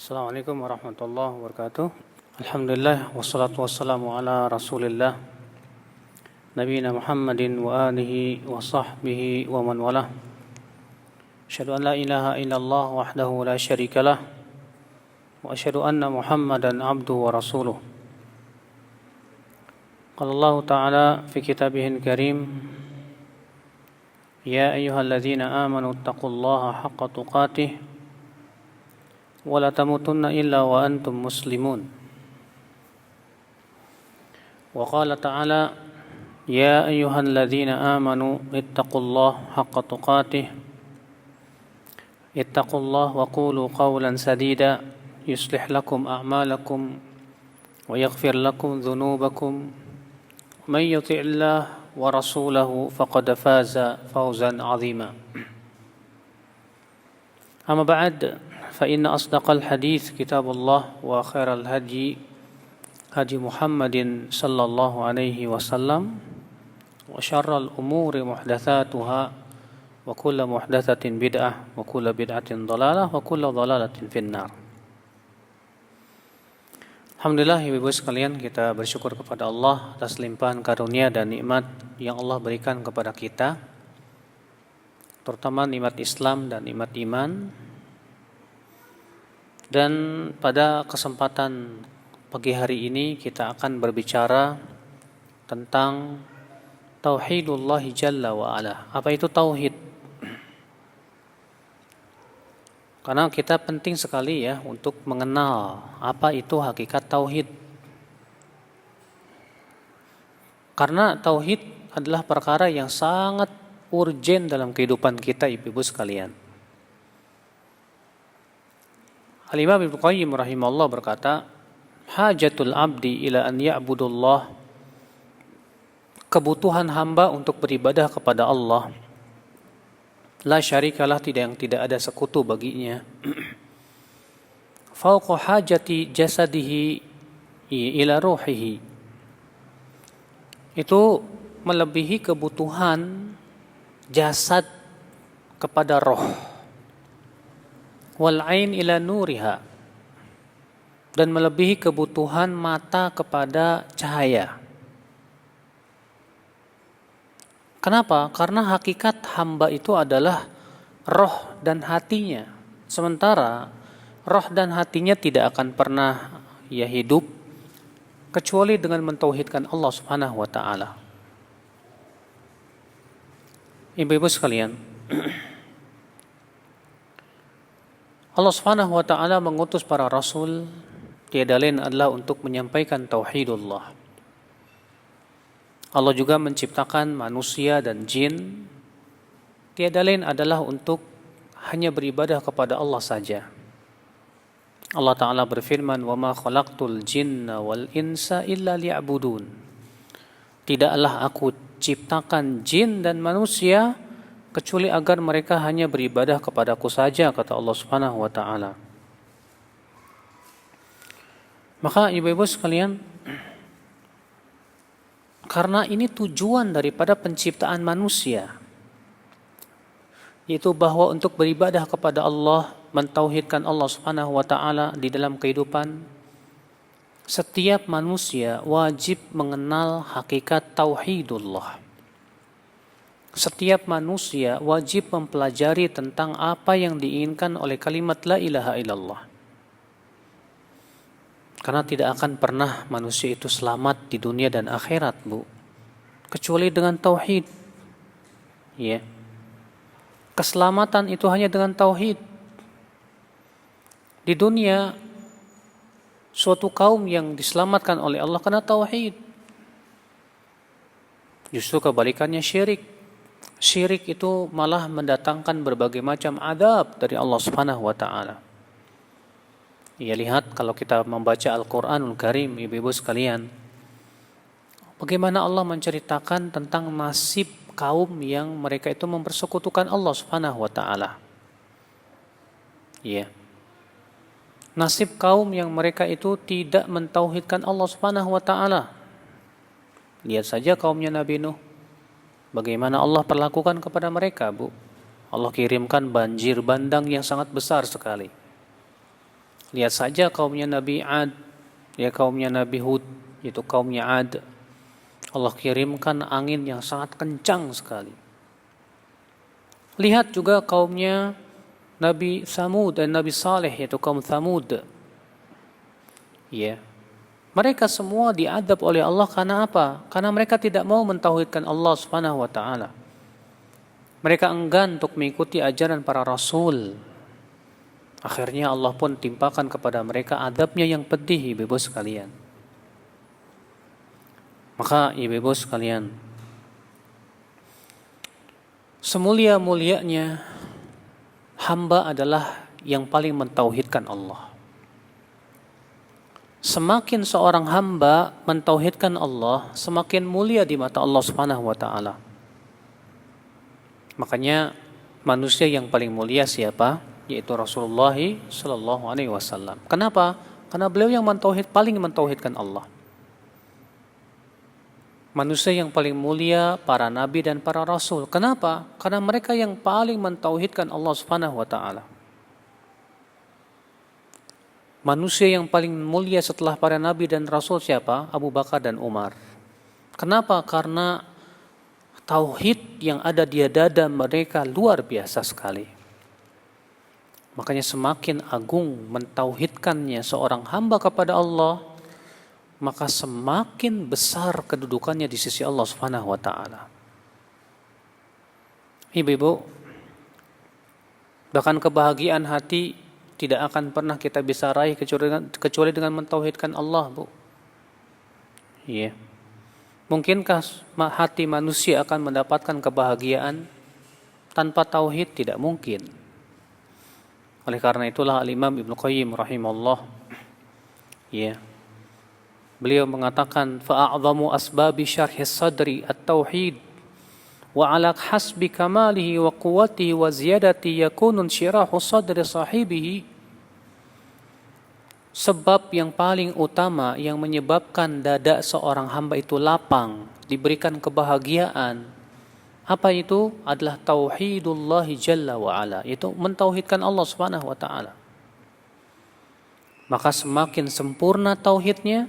Assalamualaikum warahmatullahi wabarakatuh. Alhamdulillah wassalatu wassalamu ala Rasulillah nabiyina Muhammadin wa alihi wa sahbihi wa man walah. Asyhadu an la ilaha illallah wahdahu la syarikalah wa asyhadu anna Muhammadan abduhu wa rasuluh. Qala Allah Ta'ala fi kitabihil karim, ya ayyuhalladzina amanu taqullaha haqqa tuqatih wa la tamutunna illa wa antum muslimun. Wa qala ta'ala, ya ayyuhalladzina amanu ittaqullaha haqqa tuqatih ittaqullaha wa qulu qawlan sadida yuslih lakum a'malakum wa yaghfir lakum dhunubakum man yuti'illah wa rasulahu faqad faza fawzan 'azima. Amma ba'd, فإن أصدق الحديث كتاب الله وخير الهدي هدي محمد صلى الله عليه وسلم وشر الأمور محدثاتها وكل محدثة بدعة وكل بدعة ضلالة وكل ضلالة في النار. Alhamdulillah, ibu-ibu sekalian, kita bersyukur kepada Allah atas limpahan karunia dan nikmat yang Allah berikan kepada kita, terutama nikmat Islam dan nikmat iman. Dan pada kesempatan pagi hari ini kita akan berbicara tentang Tauhidullah Jalla wa Ala. Apa itu Tauhid? Karena kita penting sekali ya untuk mengenal apa itu hakikat Tauhid. Karena Tauhid adalah perkara yang sangat urgen dalam kehidupan kita, ibu-ibu sekalian. Al-Imam Ibnu Qayyim rahimahullah berkata, hajatul abdi ila an ya'budullah, kebutuhan hamba untuk beribadah kepada Allah, la syarikalah, tidak ada sekutu baginya, fauqa hajati jasadihi ila ruhihi, itu melebihi kebutuhan jasad kepada roh, wal ain ila nuriha, dan melebihi kebutuhan mata kepada cahaya. Kenapa? Karena hakikat hamba itu adalah roh dan hatinya. Sementara roh dan hatinya tidak akan pernah hidup kecuali dengan mentauhidkan Allah Subhanahu wa taala. Ibu-ibu sekalian, Allah Subhanahu wa taala mengutus para rasul, tiada lain adalah untuk menyampaikan tauhidullah. Allah juga menciptakan manusia dan jin, tiada lain adalah untuk hanya beribadah kepada Allah saja. Allah Ta'ala berfirman, wa ma khalaqtul jinna wal insa illa liya'budun. Tidaklah aku ciptakan jin dan manusia kecuali agar mereka hanya beribadah kepadaku saja, kata Allah Subhanahu wa taala. Maka ibu-ibu sekalian, karena ini tujuan daripada penciptaan manusia, yaitu bahwa untuk beribadah kepada Allah, mentauhidkan Allah Subhanahu wa taala di dalam kehidupan, setiap manusia wajib mengenal hakikat tauhidullah. Setiap manusia wajib mempelajari tentang apa yang diinginkan oleh kalimat la ilaha illallah. Karena tidak akan pernah manusia itu selamat di dunia dan akhirat, Bu, kecuali dengan tauhid. Ya. Keselamatan itu hanya dengan tauhid. Di dunia, suatu kaum yang diselamatkan oleh Allah karena tauhid. Justru kebalikannya syirik. Syirik itu malah mendatangkan berbagai macam adab dari Allah Subhanahu wa taala. Ya, lihat kalau kita membaca Al-Qur'anul Karim, ibu-ibu sekalian, bagaimana Allah menceritakan tentang nasib kaum yang mereka itu mempersekutukan Allah Subhanahu wa taala. Ya. Nasib kaum yang mereka itu tidak mentauhidkan Allah Subhanahu wa taala. Lihat saja kaumnya Nabi Nuh. Bagaimana Allah perlakukan kepada mereka, Bu? Allah kirimkan banjir bandang yang sangat besar sekali. Lihat saja kaumnya Nabi Ad, ya kaumnya Nabi Hud, yaitu kaumnya Ad. Allah kirimkan angin yang sangat kencang sekali. Lihat juga kaumnya Nabi Samud dan Nabi Saleh, yaitu kaum Samud. Ya. Mereka semua diadab oleh Allah karena apa? Karena mereka tidak mau mentauhidkan Allah Subhanahu wa taala. Mereka enggan untuk mengikuti ajaran para rasul. Akhirnya Allah pun timpakan kepada mereka adabnya yang pedih, ibu-ibu sekalian. Maka ibu-ibu sekalian, semulia-mulianya hamba adalah yang paling mentauhidkan Allah. Semakin seorang hamba mentauhidkan Allah, semakin mulia di mata Allah Subhanahu wa taala. Makanya manusia yang paling mulia siapa? Yaitu Rasulullah sallallahu alaihi wasallam. Kenapa? Karena beliau yang paling mentauhidkan Allah. Manusia yang paling mulia para nabi dan para rasul. Kenapa? Karena mereka yang paling mentauhidkan Allah Subhanahu wa taala. Manusia yang paling mulia setelah para nabi dan rasul siapa? Abu Bakar dan Umar. Kenapa? Karena tauhid yang ada di dada mereka luar biasa sekali. Makanya semakin agung mentauhidkannya seorang hamba kepada Allah, maka semakin besar kedudukannya di sisi Allah Subhanahu wa taala. Ibu-ibu, bahkan kebahagiaan hati tidak akan pernah kita bisa raih kecuali dengan mentauhidkan Allah, Bu. Iya. Mungkinkah hati manusia akan mendapatkan kebahagiaan tanpa tauhid? Tidak mungkin. Oleh karena itulah Al-Imam Ibnu Qayyim rahimahullah, ya, beliau mengatakan fa'a'zamu asbabi syarhi sadri at-tauhid wa ala hasbi kamalihi wa quwwatihi wa ziyadati yakunu syirahu sadri sahibihi. Sebab yang paling utama yang menyebabkan dada seorang hamba itu lapang, diberikan kebahagiaan, apa itu? Adalah tauhidullah jalla wa ala, yaitu mentauhidkan Allah Subhanahu wa taala. Maka semakin sempurna tauhidnya,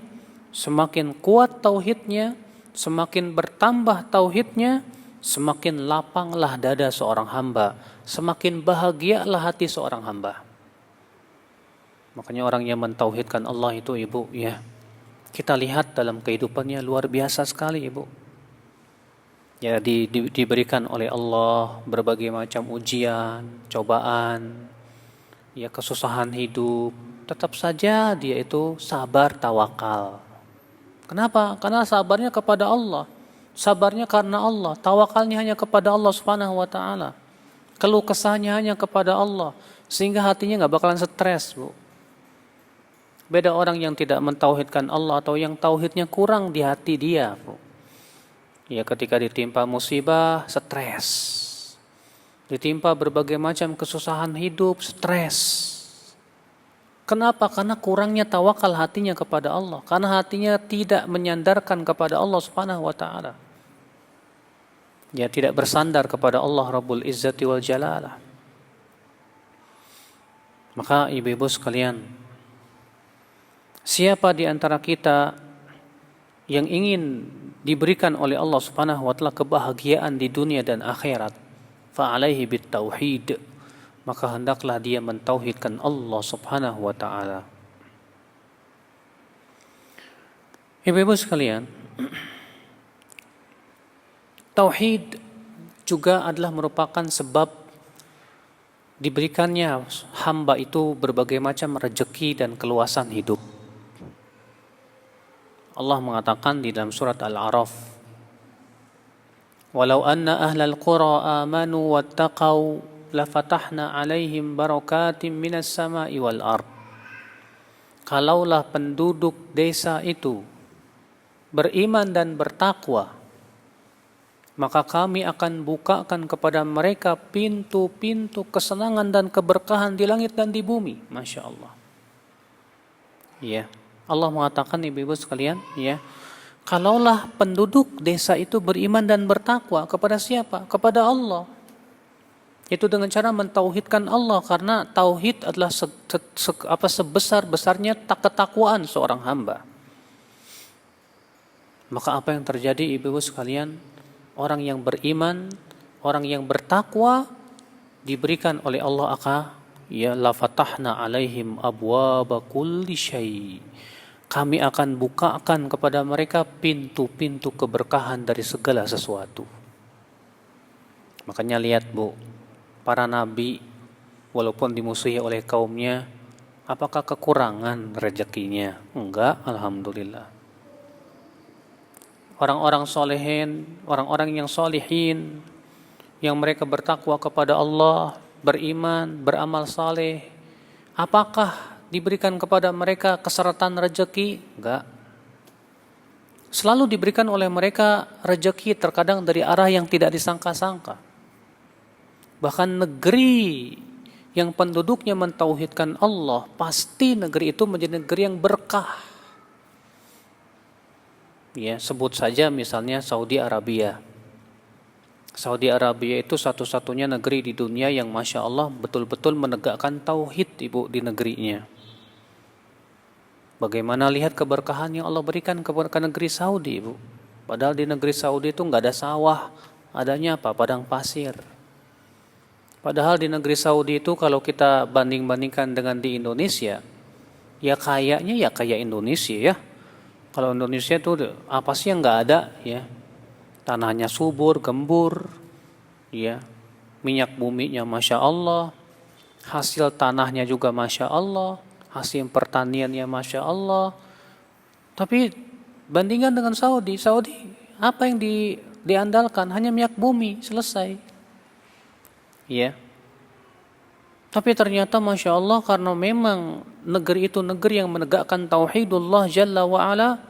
semakin kuat tauhidnya, semakin bertambah tauhidnya, semakin lapanglah dada seorang hamba, semakin bahagialah hati seorang hamba. Makanya orang yang mentauhidkan Allah itu, ibu, ya, kita lihat dalam kehidupannya luar biasa sekali, ibu. Ya, diberikan oleh Allah berbagai macam ujian, cobaan, ya, kesusahan hidup, tetap saja dia itu sabar tawakal. Kenapa? Karena sabarnya kepada Allah, sabarnya karena Allah, tawakalnya hanya kepada Allah Subhanahu wa taala, keluh kesahnya hanya kepada Allah, sehingga hatinya nggak bakalan stres, Bu. Beda orang yang tidak mentauhidkan Allah atau yang tauhidnya kurang di hati dia, Bu. Ya, ketika ditimpa musibah, stres. Ditimpa berbagai macam kesusahan hidup, stres. Kenapa? Karena kurangnya tawakal hatinya kepada Allah. Karena hatinya tidak menyandarkan kepada Allah Subhanahu wa taala. Ya, tidak bersandar kepada Allah Rabbul Izzati wal Jalalah. Maka ibu-ibu sekalian, siapa di antara kita yang ingin diberikan oleh Allah Subhanahu wa taala kebahagiaan di dunia dan akhirat, fa'alaihi bitauhid, maka hendaklah dia mentauhidkan Allah Subhanahu wa taala. Ibu-ibu sekalian, tauhid juga adalah merupakan sebab diberikannya hamba itu berbagai macam rezeki dan keluasan hidup. Allah mengatakan di dalam surat Al-A'raf, "Walau anna ahlal qura amanu wattaqau lafatahna 'alaihim barakatim minas sama'i wal ard." Kalaulah penduduk desa itu beriman dan bertakwa, maka kami akan bukakan kepada mereka pintu-pintu kesenangan dan keberkahan di langit dan di bumi. Masya Allah. Ya. Allah mengatakan, ibu-ibu sekalian, ya, kalaulah penduduk desa itu beriman dan bertakwa kepada siapa? Kepada Allah. Itu dengan cara mentauhidkan Allah, karena tauhid adalah sebesar-besarnya ketakwaan seorang hamba. Maka apa yang terjadi ibu-ibu sekalian? Orang yang beriman, orang yang bertakwa diberikan oleh Allah la fatahna alaihim abwaba kulli syai. Kami akan bukakan kepada mereka pintu-pintu keberkahan dari segala sesuatu. Makanya lihat Bu, para nabi walaupun dimusuhi oleh kaumnya, apakah kekurangan rezekinya? Enggak, alhamdulillah. Orang-orang solehin, orang-orang yang solihin, yang mereka bertakwa kepada Allah, beriman, beramal saleh, apakah diberikan kepada mereka keseratan rezeki? Enggak. Selalu diberikan oleh mereka rezeki, terkadang dari arah yang tidak disangka-sangka. Bahkan negeri yang penduduknya mentauhidkan Allah, pasti negeri itu menjadi negeri yang berkah. Ya, sebut saja misalnya Saudi Arabia. Saudi Arabia itu satu-satunya negeri di dunia yang Masya Allah betul-betul menegakkan tauhid ibu di negerinya. Bagaimana lihat keberkahan yang Allah berikan ke negeri Saudi ibu. Padahal di negeri Saudi itu nggak ada sawah, adanya apa? Padang pasir. Padahal di negeri Saudi itu kalau kita banding-bandingkan dengan di Indonesia, ya kayaknya ya kayak Indonesia ya. Kalau Indonesia itu apa sih yang nggak ada ya? Tanahnya subur, gembur, ya, minyak buminya Masya Allah, hasil tanahnya juga Masya Allah, hasil pertaniannya Masya Allah. Tapi bandingkan dengan Saudi apa yang diandalkan? Hanya minyak bumi, selesai. Ya. Tapi ternyata Masya Allah, karena memang negeri itu negeri yang menegakkan tauhidullah Jalla wa'ala,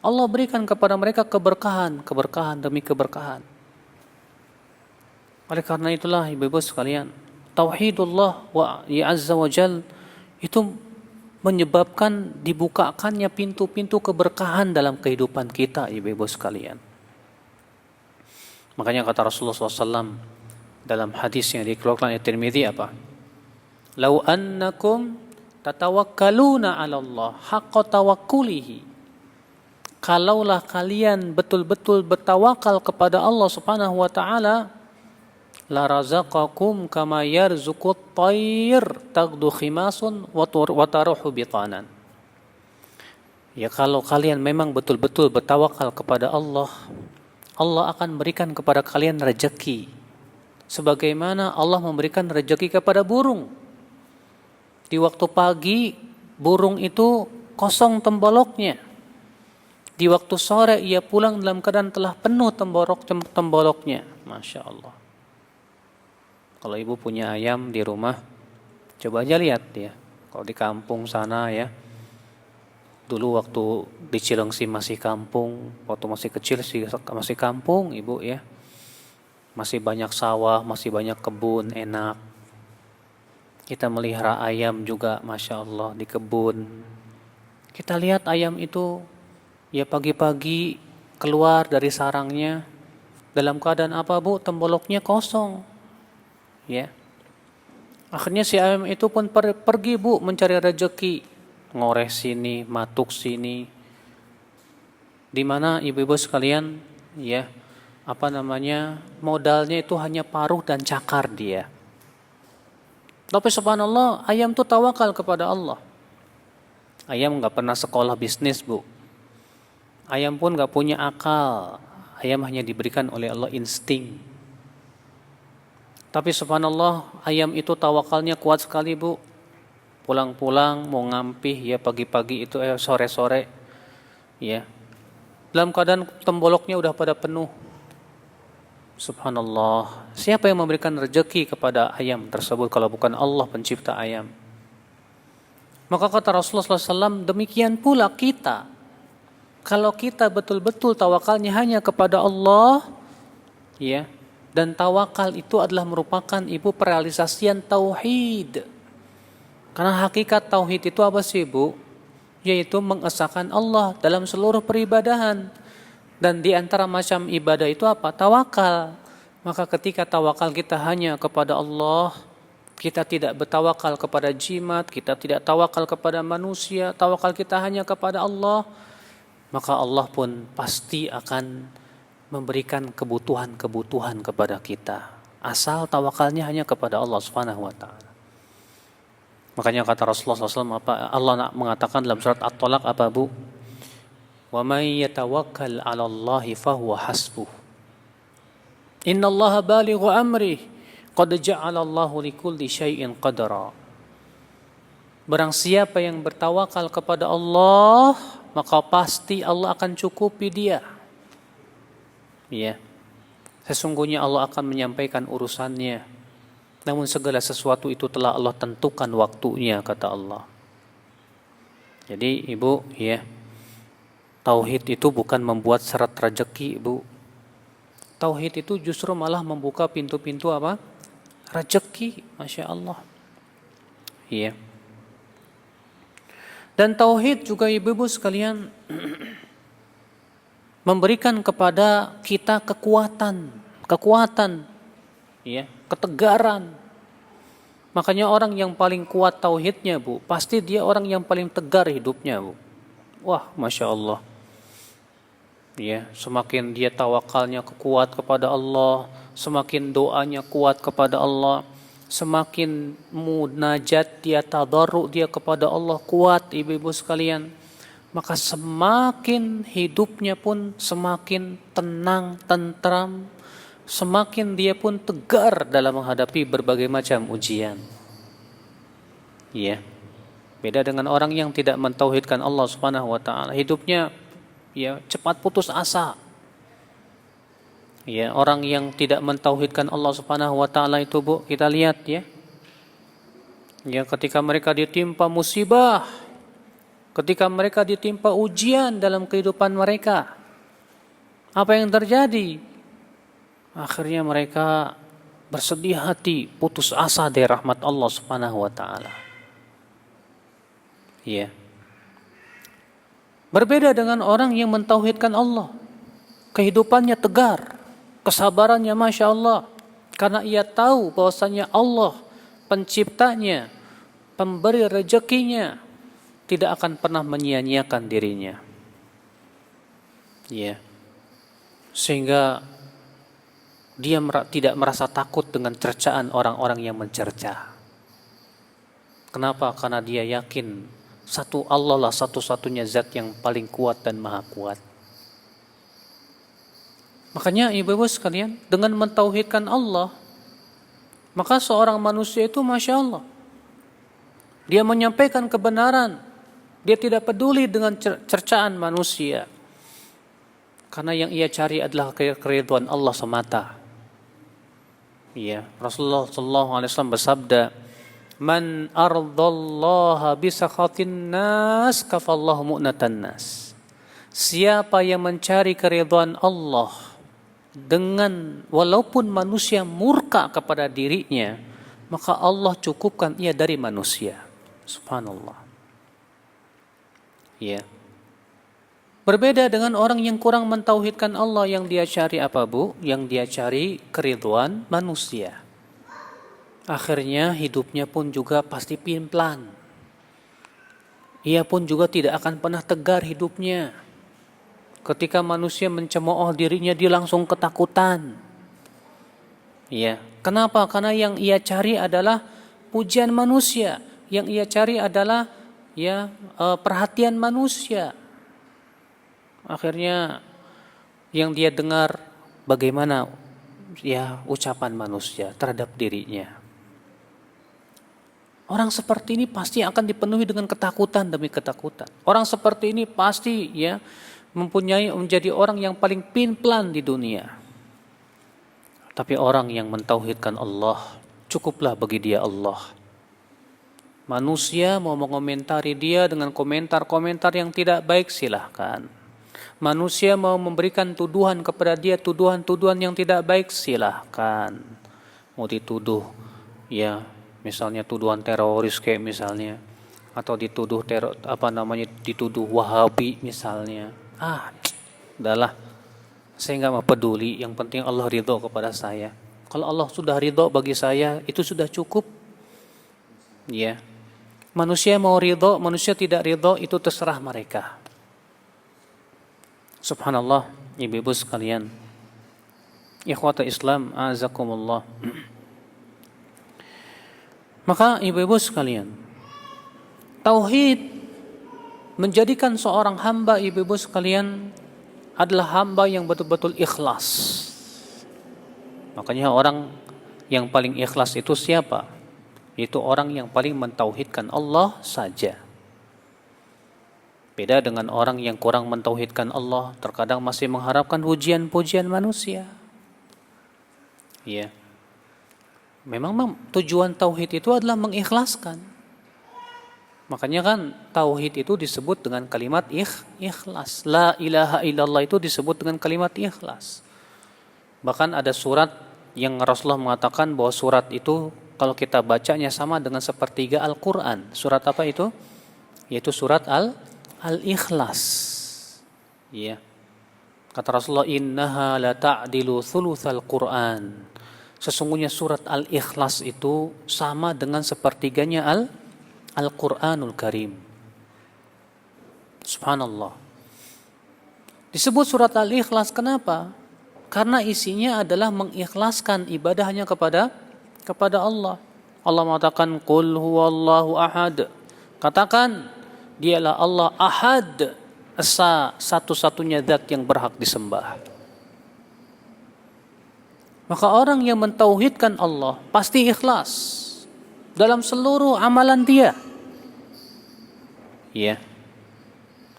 Allah berikan kepada mereka keberkahan demi keberkahan. Oleh karena itulah ibu-ibu sekalian, tauhidullah Azza wa Jal itu menyebabkan dibukakannya pintu-pintu keberkahan dalam kehidupan kita ibu-ibu sekalian. Makanya kata Rasulullah SAW dalam hadis yang dikeluarkan oleh Tirmidzi apa? Lau annakum tatawakkaluna 'ala Allah haqqa tawakkulihi. Kalaulah kalian betul-betul bertawakal kepada Allah Subhanahu wa taala, la razaqakum kama yarzuqut tayr taghdu khimasun wa taruhu bitanan. Ya kalau kalian memang betul-betul bertawakal kepada Allah, Allah akan berikan kepada kalian rezeki. Sebagaimana Allah memberikan rezeki kepada burung. Di waktu pagi, burung itu kosong temboloknya. Di waktu sore, ia pulang dalam keadaan telah penuh temboloknya. Masya Allah. Kalau ibu punya ayam di rumah, coba aja lihat ya. Kalau di kampung sana ya. Dulu waktu di Cilengsi masih kampung, waktu masih kecil masih kampung ibu ya. Masih banyak sawah, masih banyak kebun, enak. Kita melihara ayam juga Masya Allah di kebun. Kita lihat ayam itu ya pagi-pagi keluar dari sarangnya dalam keadaan apa Bu? Temboloknya kosong. Ya. Akhirnya si ayam itu pun pergi Bu mencari rezeki. Ngoreh sini, matuk sini. Di mana ibu-ibu sekalian ya, modalnya itu hanya paruh dan cakar dia. Tapi subhanallah, ayam tuh tawakal kepada Allah. Ayam gak pernah sekolah bisnis Bu. Ayam pun gak punya akal. Ayam hanya diberikan oleh Allah insting. Tapi subhanallah, ayam itu tawakalnya kuat sekali Bu. Pulang-pulang mau ngampih ya pagi-pagi itu sore-sore ya. Dalam keadaan temboloknya udah pada penuh. Subhanallah, siapa yang memberikan rezeki kepada ayam tersebut kalau bukan Allah pencipta ayam? Maka kata Rasulullah SAW, demikian pula kita. Kalau kita betul-betul tawakalnya hanya kepada Allah, ya, dan tawakal itu adalah merupakan perealisasian tauhid. Karena hakikat tauhid itu apa sih Bu? Yaitu mengesahkan Allah dalam seluruh peribadahan. Dan di antara macam ibadah itu apa? Tawakal. Maka ketika tawakal kita hanya kepada Allah, kita tidak bertawakal kepada jimat, kita tidak tawakal kepada manusia, tawakal kita hanya kepada Allah, maka Allah pun pasti akan memberikan kebutuhan-kebutuhan kepada kita. Asal tawakalnya hanya kepada Allah Subhanahu wa taala. Makanya kata Rasulullah SAW, Allah mengatakan dalam surat At-Talaq apa, Bu? Wa may yatawakkal 'ala Allahi fahuwa hasbuh. Innallaha balighu amrih qad ja'ala Allahu likulli syai'in qadara. Barang siapa yang bertawakal kepada Allah, maka pasti Allah akan cukupi dia. Ya. Sesungguhnya Allah akan menyampaikan urusannya. Namun segala sesuatu itu telah Allah tentukan waktunya, kata Allah. Jadi Ibu, ya, tauhid itu bukan membuat syarat rezeki, Ibu. Tauhid itu justru malah membuka pintu-pintu apa? Rezeki, Masya Allah. Iya. Dan tauhid juga Ibu-ibu sekalian memberikan kepada kita kekuatan, ya, ketegaran. Makanya orang yang paling kuat tauhidnya, Bu, pasti dia orang yang paling tegar hidupnya, Bu. Wah, Masya Allah. Ya, semakin dia tawakalnya kuat kepada Allah, semakin doanya kuat kepada Allah, semakin munajat dia, tadarru dia kepada Allah kuat, Ibu-ibu sekalian, maka semakin hidupnya pun semakin tenang, tentram, semakin dia pun tegar dalam menghadapi berbagai macam ujian. Ya. Beda dengan orang yang tidak mentauhidkan Allah Subhanahu wa taala, hidupnya ya cepat putus asa. Ya, orang yang tidak mentauhidkan Allah Subhanahu wa taala itu, Bu, kita lihat ya. Ya, ketika mereka ditimpa musibah, ketika mereka ditimpa ujian dalam kehidupan mereka, apa yang terjadi? Akhirnya mereka bersedih hati, putus asa dari rahmat Allah Subhanahu wa taala. Ya. Berbeda dengan orang yang mentauhidkan Allah. Kehidupannya tegar, kesabarannya Masya Allah, karena ia tahu bahwasanya Allah penciptanya, pemberi rezekinya, tidak akan pernah menyia-nyiakan dirinya. Ya. Sehingga dia tidak merasa takut dengan cercaan orang-orang yang mencerca. Kenapa? Karena dia yakin satu Allah lah satu-satunya zat yang paling kuat dan maha kuat. Makanya ibu-ibu sekalian, dengan mentauhidkan Allah, maka seorang manusia itu Masya Allah, dia menyampaikan kebenaran, dia tidak peduli dengan cercaan manusia, karena yang ia cari adalah keridhaan Allah semata. Ya, Rasulullah SAW bersabda, man ardallaha bisakhatin nas kafallahu mu'natan nas. Siapa yang mencari keridhaan Allah dengan walaupun manusia murka kepada dirinya, maka Allah cukupkan ia dari manusia. Subhanallah. Ya. Berbeda dengan orang yang kurang mentauhidkan Allah, yang dia cari apa, Bu? Yang dia cari keridhaan manusia. Akhirnya hidupnya pun juga pasti pimplan. Ia pun juga tidak akan pernah tegar hidupnya. Ketika manusia mencemooh dirinya, dia langsung ketakutan. Ya, kenapa? Karena yang ia cari adalah pujian manusia. Yang ia cari adalah perhatian manusia. Akhirnya yang dia dengar bagaimana ucapan manusia terhadap dirinya. Orang seperti ini pasti akan dipenuhi dengan ketakutan demi ketakutan. Orang seperti ini pasti menjadi orang yang paling pinplan di dunia. Tapi orang yang mentauhidkan Allah, cukuplah bagi dia Allah. Manusia mau mengomentari dia dengan komentar-komentar yang tidak baik, silahkan. Manusia mau memberikan tuduhan kepada dia, tuduhan-tuduhan yang tidak baik, silahkan. Mau dituduh misalnya tuduhan teroris kayak misalnya, atau dituduh dituduh Wahabi misalnya. Udahlah. Saya nggak mau peduli, yang penting Allah ridho kepada saya. Kalau Allah sudah ridho bagi saya, itu sudah cukup. Ya. Manusia mau ridho, manusia tidak ridho, itu terserah mereka. Subhanallah, ibu-ibu sekalian. Ikhwata Islam, azakumullah. Maka ibu-ibu sekalian, tauhid menjadikan seorang hamba, ibu-ibu sekalian, adalah hamba yang betul-betul ikhlas. Makanya orang yang paling ikhlas itu siapa? Itu orang yang paling mentauhidkan Allah saja. Beda dengan orang yang kurang mentauhidkan Allah, terkadang masih mengharapkan pujian-pujian manusia. Ya. Memang tujuan tauhid itu adalah mengikhlaskan. Makanya kan tauhid itu disebut dengan kalimat ikhlas. La ilaha illallah itu disebut dengan kalimat ikhlas. Bahkan ada surat yang Rasulullah mengatakan bahwa surat itu kalau kita bacanya sama dengan sepertiga Al-Quran. Surat apa itu? Yaitu surat Al-Ikhlas. Ya. Kata Rasulullah, innaha la ta'dilu thuluthal Quran. Sesungguhnya surat Al-Ikhlas itu sama dengan sepertiganya Al-Quranul Karim. Subhanallah. Disebut surat Al-Ikhlas kenapa? Karena isinya adalah mengikhlaskan ibadahnya kepada Allah. Allah mengatakan, Qul huwallahu ahad. Katakan, dialah Allah ahad, esa, satu-satunya zat yang berhak disembah. Maka orang yang mentauhidkan Allah pasti ikhlas dalam seluruh amalan dia. Ya.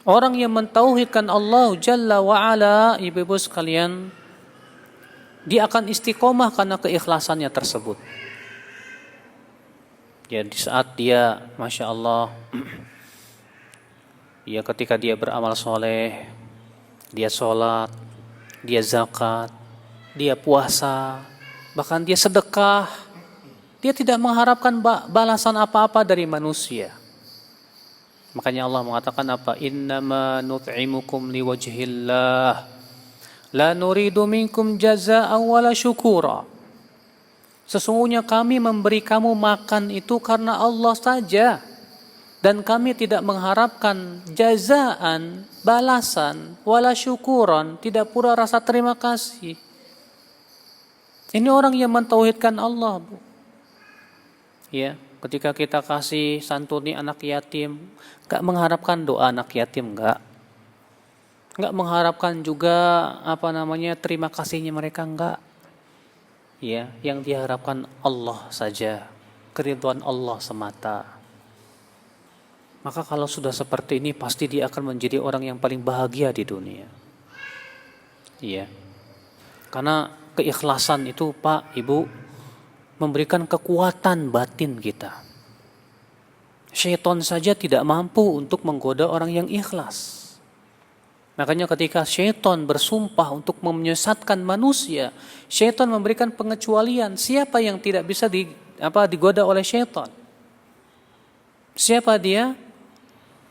Orang yang mentauhidkan Allah Jalla wa'ala, ibu-ibu sekalian, dia akan istiqomah karena keikhlasannya tersebut. Ya, di saat dia, Masya Allah, ya ketika dia beramal soleh, dia sholat, dia zakat, dia puasa, bahkan dia sedekah, dia tidak mengharapkan balasan apa-apa dari manusia. Makanya Allah mengatakan apa? Innama nut'imukum liwajhillah la nuridu minkum jazaa'an wala syukura. Sesungguhnya kami memberi kamu makan itu karena Allah saja, dan kami tidak mengharapkan jazaan, balasan, wala syukuran, tidak pula rasa terima kasih. Ini orang yang mentauhidkan Allah, Bu. Ya, ketika kita kasih santuni anak yatim, gak mengharapkan doa anak yatim, gak mengharapkan juga terima kasihnya mereka, enggak. Ya, yang diharapkan Allah saja, keridhaan Allah semata. Maka kalau sudah seperti ini, pasti dia akan menjadi orang yang paling bahagia di dunia. Iya. Karena keikhlasan itu, Pak, Ibu, memberikan kekuatan batin kita. Syaitan saja tidak mampu untuk menggoda orang yang ikhlas. Makanya ketika syaitan bersumpah untuk menyesatkan manusia, syaitan memberikan pengecualian. Siapa yang tidak bisa digoda oleh syaitan? Siapa dia?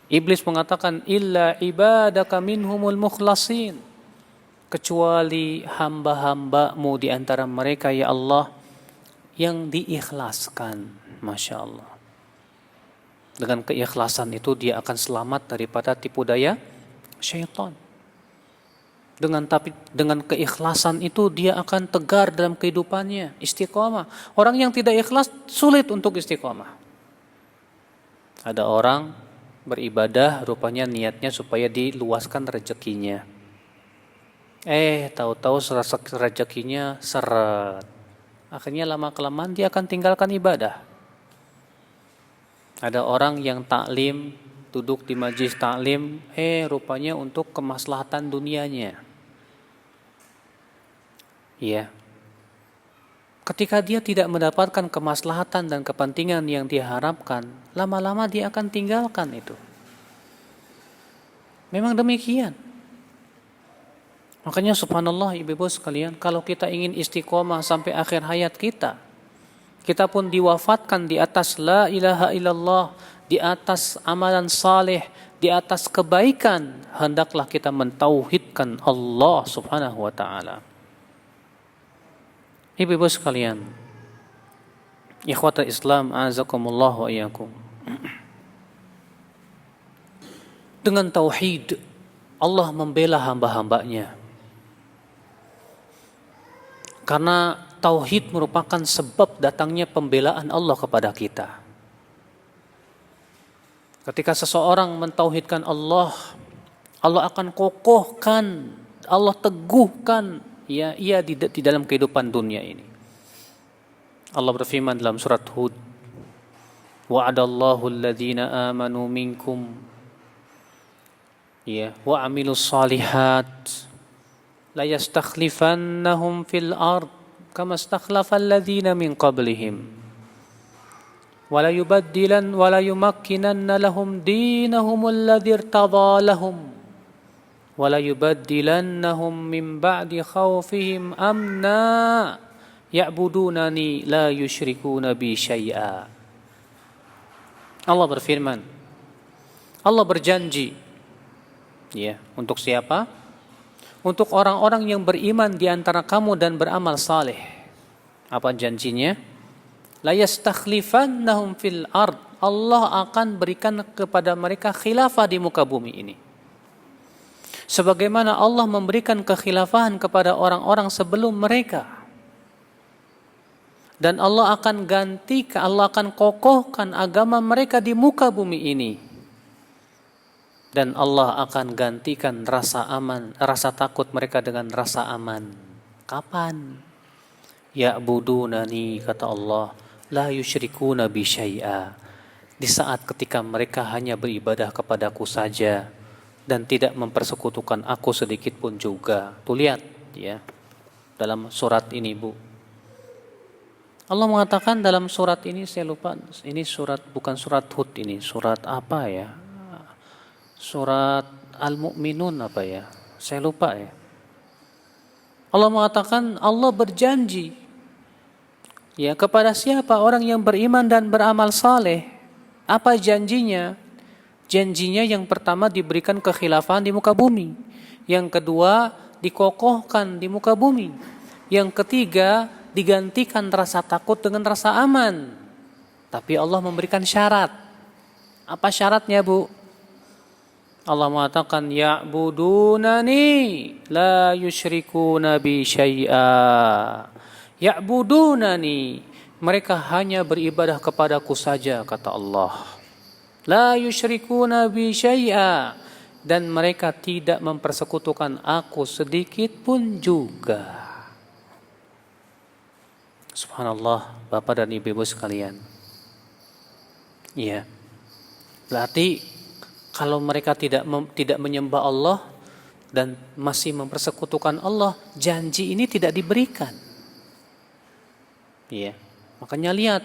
Iblis mengatakan, illa ibadaka minhumul mukhlasin. Kecuali hamba-hambamu di antara mereka, ya Allah, yang diikhlaskan. Masya Allah. Dengan keikhlasan itu dia akan selamat daripada tipu daya syaitan. Dengan keikhlasan itu dia akan tegar dalam kehidupannya, istiqomah. Orang yang tidak ikhlas sulit untuk istiqomah. Ada orang beribadah rupanya niatnya supaya diluaskan rezekinya. Tahu-tahu rezekinya seret. Akhirnya lama-kelamaan dia akan tinggalkan ibadah. Ada orang yang taklim, duduk di majelis taklim, rupanya untuk kemaslahatan dunianya. Iya. Ketika dia tidak mendapatkan kemaslahatan dan kepentingan yang dia harapkan, lama-lama dia akan tinggalkan itu. Memang demikian. Makanya subhanallah ibu-ibu sekalian, kalau kita ingin istiqomah sampai akhir hayat kita pun diwafatkan di atas la ilaha illallah, di atas amalan saleh, di atas kebaikan, hendaklah kita mentauhidkan Allah Subhanahu wa taala. Ibu-ibu sekalian, ikhwatul Islam, azakumullah wa iyyakum. Dengan tauhid, Allah membela hamba-hambanya. Karena tauhid merupakan sebab datangnya pembelaan Allah kepada kita. Ketika seseorang mentauhidkan Allah, Allah akan kokohkan, Allah teguhkan ia di dalam kehidupan dunia ini. Allah berfirman dalam surat Hud, wa'adallahu alladhina amanu minkum wa amilus salihat la yastakhlifannahum fil ard kama istakhlafa alladhina min qablihim ولا يبدلن ولا يمكنن لهم دينهم الذي ارتضى لهم ولا يبدلنهم من بعد خوفهم أمنا يعبدونني لا يشركون بي شيئا. Allah berfirman, Allah berjanji, untuk siapa? Untuk orang-orang yang beriman di antara kamu dan beramal saleh. Apa janjinya? La yastakhlifannahum fil ard. Allah akan berikan kepada mereka khilafah di muka bumi ini. Sebagaimana Allah memberikan kekhilafahan kepada orang-orang sebelum mereka. Dan Allah akan gantikan, Allah akan kokohkan agama mereka di muka bumi ini. Dan Allah akan gantikan rasa aman, rasa takut mereka dengan rasa aman. Kapan? Ya'budunani, kata Allah, la yusyrikuna bi syai'a. Di saat ketika mereka hanya beribadah kepadaku saja dan tidak mempersekutukan aku sedikit pun juga. Tuh lihat dalam surat ini, Bu. Allah mengatakan dalam surat ini, saya lupa, ini surat, bukan surat Hud, ini surat apa ya? Surat Al-Mu'minun apa ya? Saya lupa ya. Allah mengatakan, Allah berjanji kepada siapa? Orang yang beriman dan beramal saleh. Apa janjinya? Janjinya yang pertama diberikan kekhilafahan di muka bumi. Yang kedua dikokohkan di muka bumi. Yang ketiga digantikan rasa takut dengan rasa aman. Tapi Allah memberikan syarat. Apa syaratnya, Bu? Allah mengatakan ya'budunani la yusyrikuna bi syai'a. Ya'budunani, mereka hanya beribadah kepadaku saja, kata Allah. La yusyrikuna bi syai'a, dan mereka tidak mempersekutukan aku sedikit pun juga. Subhanallah, Bapak dan Ibu sekalian. Berarti kalau mereka tidak menyembah Allah dan masih mempersekutukan Allah, janji ini tidak diberikan. Makanya lihat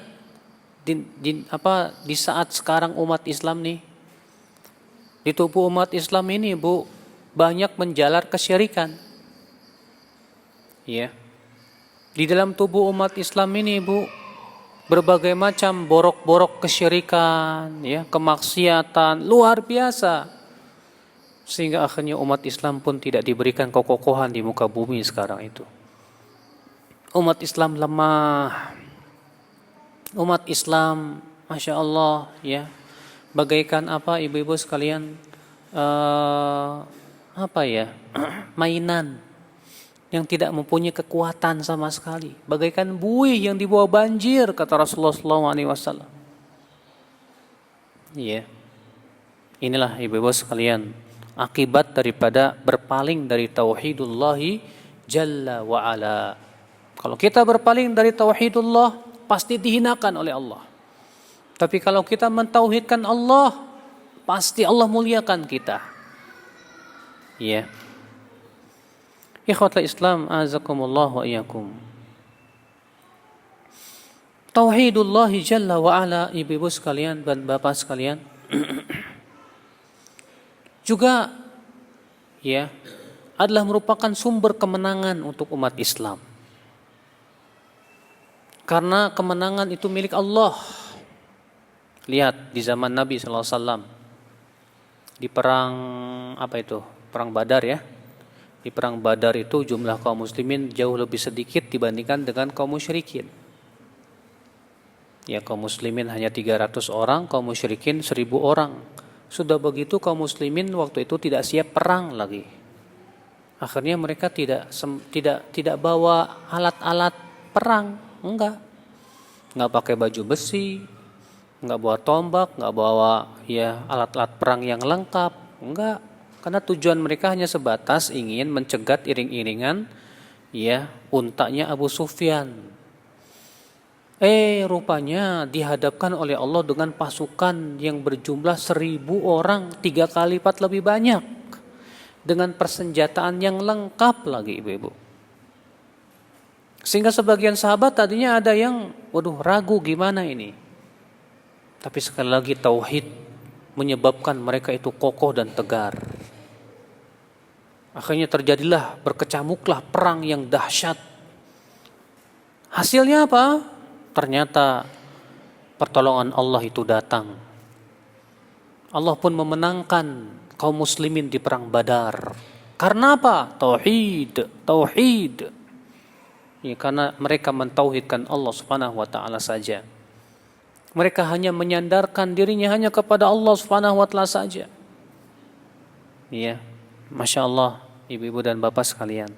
di saat sekarang umat Islam nih, di tubuh umat Islam ini, Bu, banyak menjalar kesyirikan. Di dalam tubuh umat Islam ini, Bu, berbagai macam borok-borok kesyirikan, kemaksiatan luar biasa. Sehingga akhirnya umat Islam pun tidak diberikan kekokohan di muka bumi sekarang itu. Umat Islam lemah. Umat Islam, Masya Allah, bagaikan apa, ibu-ibu sekalian, mainan yang tidak mempunyai kekuatan sama sekali. Bagaikan buih yang dibawa banjir, kata Rasulullah SAW. Inilah ibu-ibu sekalian, akibat daripada berpaling dari tauhidullahi jalla wa'ala. Kalau kita berpaling dari tauhidullah, pasti dihinakan oleh Allah. Tapi kalau kita mentauhidkan Allah, pasti Allah muliakan kita. Ikhwatul Islam, azakumullah wa iyyakum. Tauhidullah jalla wa ala, ibu-ibu sekalian dan bapak sekalian, juga adalah merupakan sumber kemenangan untuk umat Islam. Karena kemenangan itu milik Allah. Lihat di zaman Nabi SAW. di perang apa itu? Perang Badar ya. Di perang Badar itu jumlah kaum muslimin jauh lebih sedikit dibandingkan dengan kaum musyrikin. Ya, kaum muslimin hanya 300 orang, kaum musyrikin 1000 orang. Sudah begitu kaum muslimin waktu itu tidak siap perang lagi. Akhirnya mereka tidak bawa alat-alat perang, enggak pakai baju besi, enggak bawa tombak, enggak bawa ya alat-alat perang yang lengkap, enggak. Karena tujuan mereka hanya sebatas ingin mencegat iring-iringan ya untanya Abu Sufyan. Rupanya dihadapkan oleh Allah dengan pasukan yang berjumlah 1000 orang, 3 kali lipat lebih banyak, dengan persenjataan yang lengkap lagi, ibu-ibu. Sehingga sebagian sahabat tadinya ada yang ragu gimana ini. Tapi sekali lagi tauhid menyebabkan mereka itu kokoh dan tegar. Akhirnya terjadilah, berkecamuklah perang yang dahsyat. Hasilnya apa? Ternyata pertolongan Allah itu datang. Allah pun memenangkan kaum muslimin di perang Badar. Karena apa? Tauhid. Ya, karena mereka mentauhidkan Allah Subhanahu wa taala saja. Mereka hanya menyandarkan dirinya hanya kepada Allah Subhanahu wa taala saja. Ya, Masya Allah, ibu-ibu dan bapak sekalian.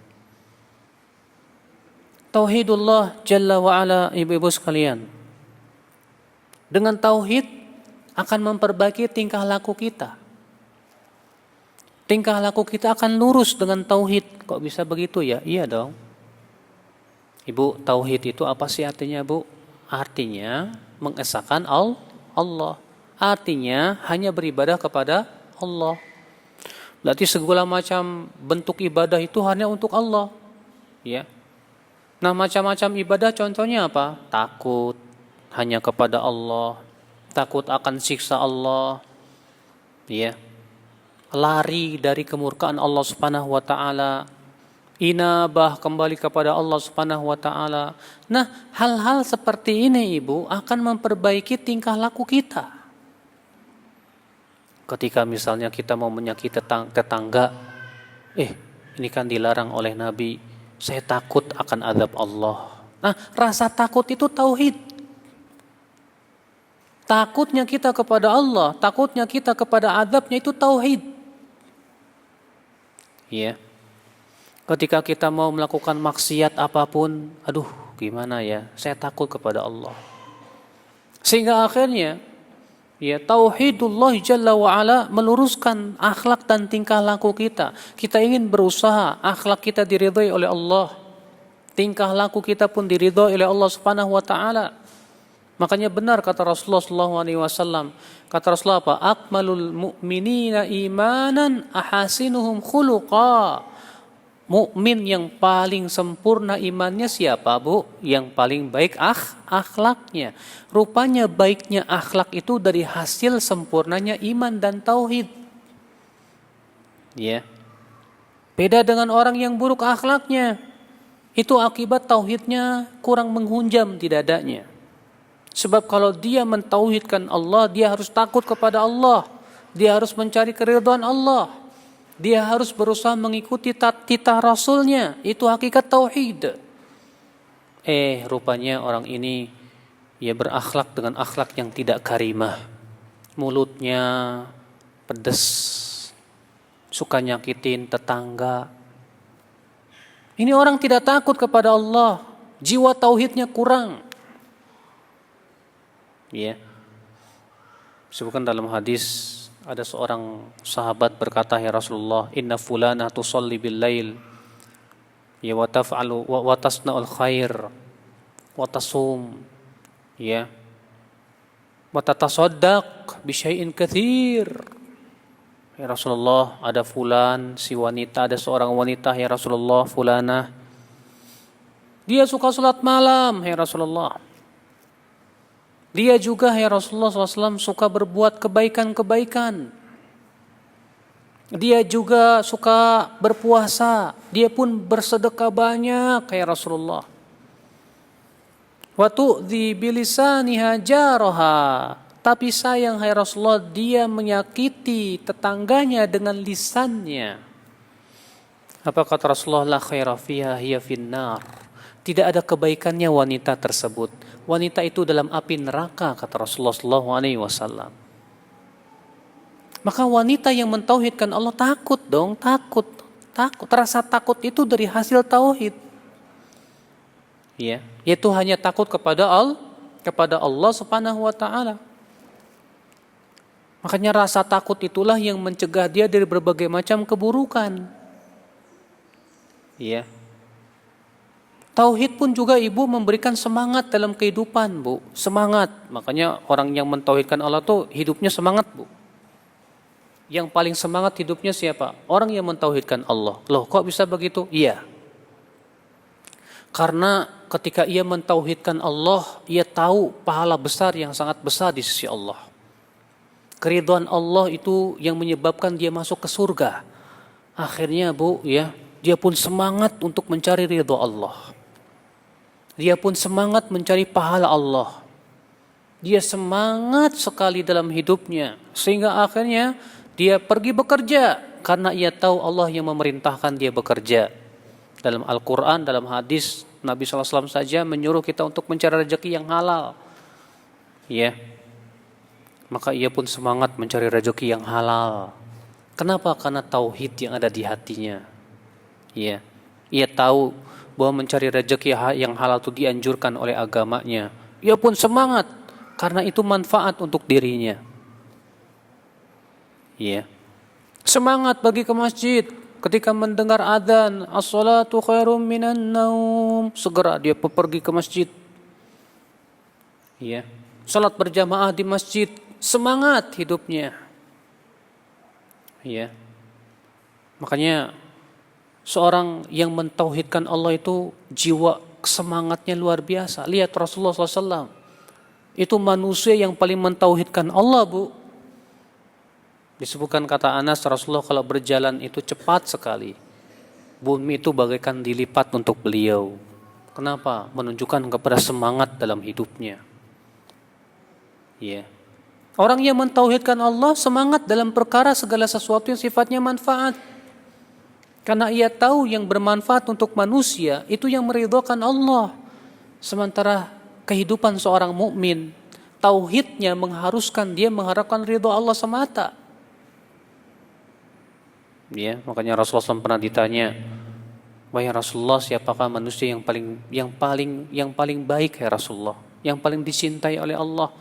Tauhidullah Jalla wa'ala, ibu-ibu sekalian. Dengan tauhid akan memperbaiki tingkah laku kita. Tingkah laku kita akan lurus dengan tauhid. Kok bisa begitu ya? Iya dong. Ibu, tauhid itu apa sih artinya, Bu? Artinya mengesahkan Allah. Artinya hanya beribadah kepada Allah. Berarti segala macam bentuk ibadah itu hanya untuk Allah. Ya. Nah, macam-macam ibadah contohnya apa? Takut hanya kepada Allah, takut akan siksa Allah, ya. Lari dari kemurkaan Allah Subhanahu wa taala, inabah kembali kepada Allah Subhanahu wa taala. Nah, hal-hal seperti ini, Ibu, akan memperbaiki tingkah laku kita. Ketika misalnya kita mau menyakiti tetangga, ini kan dilarang oleh Nabi. Saya takut akan azab Allah. Nah, rasa takut itu tauhid. Takutnya kita kepada Allah, takutnya kita kepada azabnya itu tauhid. Ya. Ketika kita mau melakukan maksiat apapun, gimana ya? Saya takut kepada Allah. Sehingga akhirnya ya, tauhidullah Jalla wa'ala meluruskan akhlak dan tingkah laku kita. Kita ingin berusaha akhlak kita diridhai oleh Allah. Tingkah laku kita pun diridhai oleh Allah Subhanahu wa taala. Makanya benar kata Rasulullah SAW. Kata Rasulullah apa? Akmalul mu'minina imanan ahasinuhum khuluqa. Mukmin yang paling sempurna imannya siapa, Bu? Yang paling baik akhlaknya. Rupanya baiknya akhlak itu dari hasil sempurnanya iman dan tauhid. Ya. Beda dengan orang yang buruk akhlaknya. Itu akibat tauhidnya kurang menghunjam di dadanya. Sebab kalau dia mentauhidkan Allah, dia harus takut kepada Allah. Dia harus mencari keridhaan Allah. Dia harus berusaha mengikuti titah Rasulnya. Itu hakikat tauhid. Rupanya orang ini ya berakhlak dengan akhlak yang tidak karimah. Mulutnya pedas, suka nyakitin tetangga. Ini orang tidak takut kepada Allah. Jiwa tauhidnya kurang. Ya. Sebutkan dalam hadis, ada seorang sahabat berkata, ya Rasulullah, inna fulana tusalli bil lail ya wa taf'alu wa tasna'ul khair wa tasum ya wa tatasaddaq bi syai'in katsir. Ya Rasulullah, ada fulan, si wanita, ada seorang wanita ya Rasulullah, fulana, dia suka salat malam ya Rasulullah. Dia juga ya Rasulullah SAW suka berbuat kebaikan-kebaikan. Dia juga suka berpuasa. Dia pun bersedekah banyak ya Rasulullah. Wa tu'dhi bilisaniha jaraha. Tapi sayang hai Rasulullah, dia menyakiti tetangganya dengan lisannya. Apa kata Rasulullah? La khaira fiha hiya finnar. Tidak ada kebaikannya wanita tersebut. Wanita itu dalam api neraka, kata Rasulullah SAW. Maka wanita yang mentauhidkan Allah takut dong, takut. Rasa takut itu dari hasil tauhid. Ya, yaitu hanya takut kepada Allah Subhanahu wa taala. Makanya rasa takut itulah yang mencegah dia dari berbagai macam keburukan. Ya. Tauhid pun juga ibu memberikan semangat dalam kehidupan, Bu. Semangat. Makanya orang yang mentauhidkan Allah tuh hidupnya semangat, Bu. Yang paling semangat hidupnya siapa? Orang yang mentauhidkan Allah. Loh, kok bisa begitu? Iya. Karena ketika ia mentauhidkan Allah, ia tahu pahala besar yang sangat besar di sisi Allah. Keridhaan Allah itu yang menyebabkan dia masuk ke surga. Akhirnya, Bu, ya, dia pun semangat untuk mencari ridha Allah. Dia pun semangat mencari pahala Allah. Dia semangat sekali dalam hidupnya. Sehingga akhirnya dia pergi bekerja. Karena ia tahu Allah yang memerintahkan dia bekerja. Dalam Al-Quran, dalam hadis, Nabi SAW saja menyuruh kita untuk mencari rezeki yang halal. Ya. Maka ia pun semangat mencari rezeki yang halal. Kenapa? Karena tauhid yang ada di hatinya. Ya. Ia tahu bahwa mencari rezeki yang halal itu dianjurkan oleh agamanya. Ia pun semangat karena itu manfaat untuk dirinya. Ya. Semangat pergi ke masjid ketika mendengar adzan, as-salatu khairum minan naum, segera dia pergi ke masjid. Ya. Salat berjamaah di masjid, semangat hidupnya. Ya. Makanya seorang yang mentauhidkan Allah itu jiwa semangatnya luar biasa. Lihat Rasulullah SAW. Itu manusia yang paling mentauhidkan Allah, Bu. Disebutkan kata Anas, Rasulullah kalau berjalan itu cepat sekali. Bumi itu bagaikan dilipat untuk beliau. Kenapa? Menunjukkan kepada semangat dalam hidupnya. Ya. Orang yang mentauhidkan Allah semangat dalam perkara segala sesuatu yang sifatnya manfaat. Karena ia tahu yang bermanfaat untuk manusia itu yang meridhokan Allah. Sementara kehidupan seorang mukmin, tauhidnya mengharuskan dia mengharapkan ridho Allah semata. Ya, makanya Rasulullah SAW pernah ditanya, wahai Rasulullah, siapakah manusia yang paling baik ya Rasulullah, yang paling dicintai oleh Allah?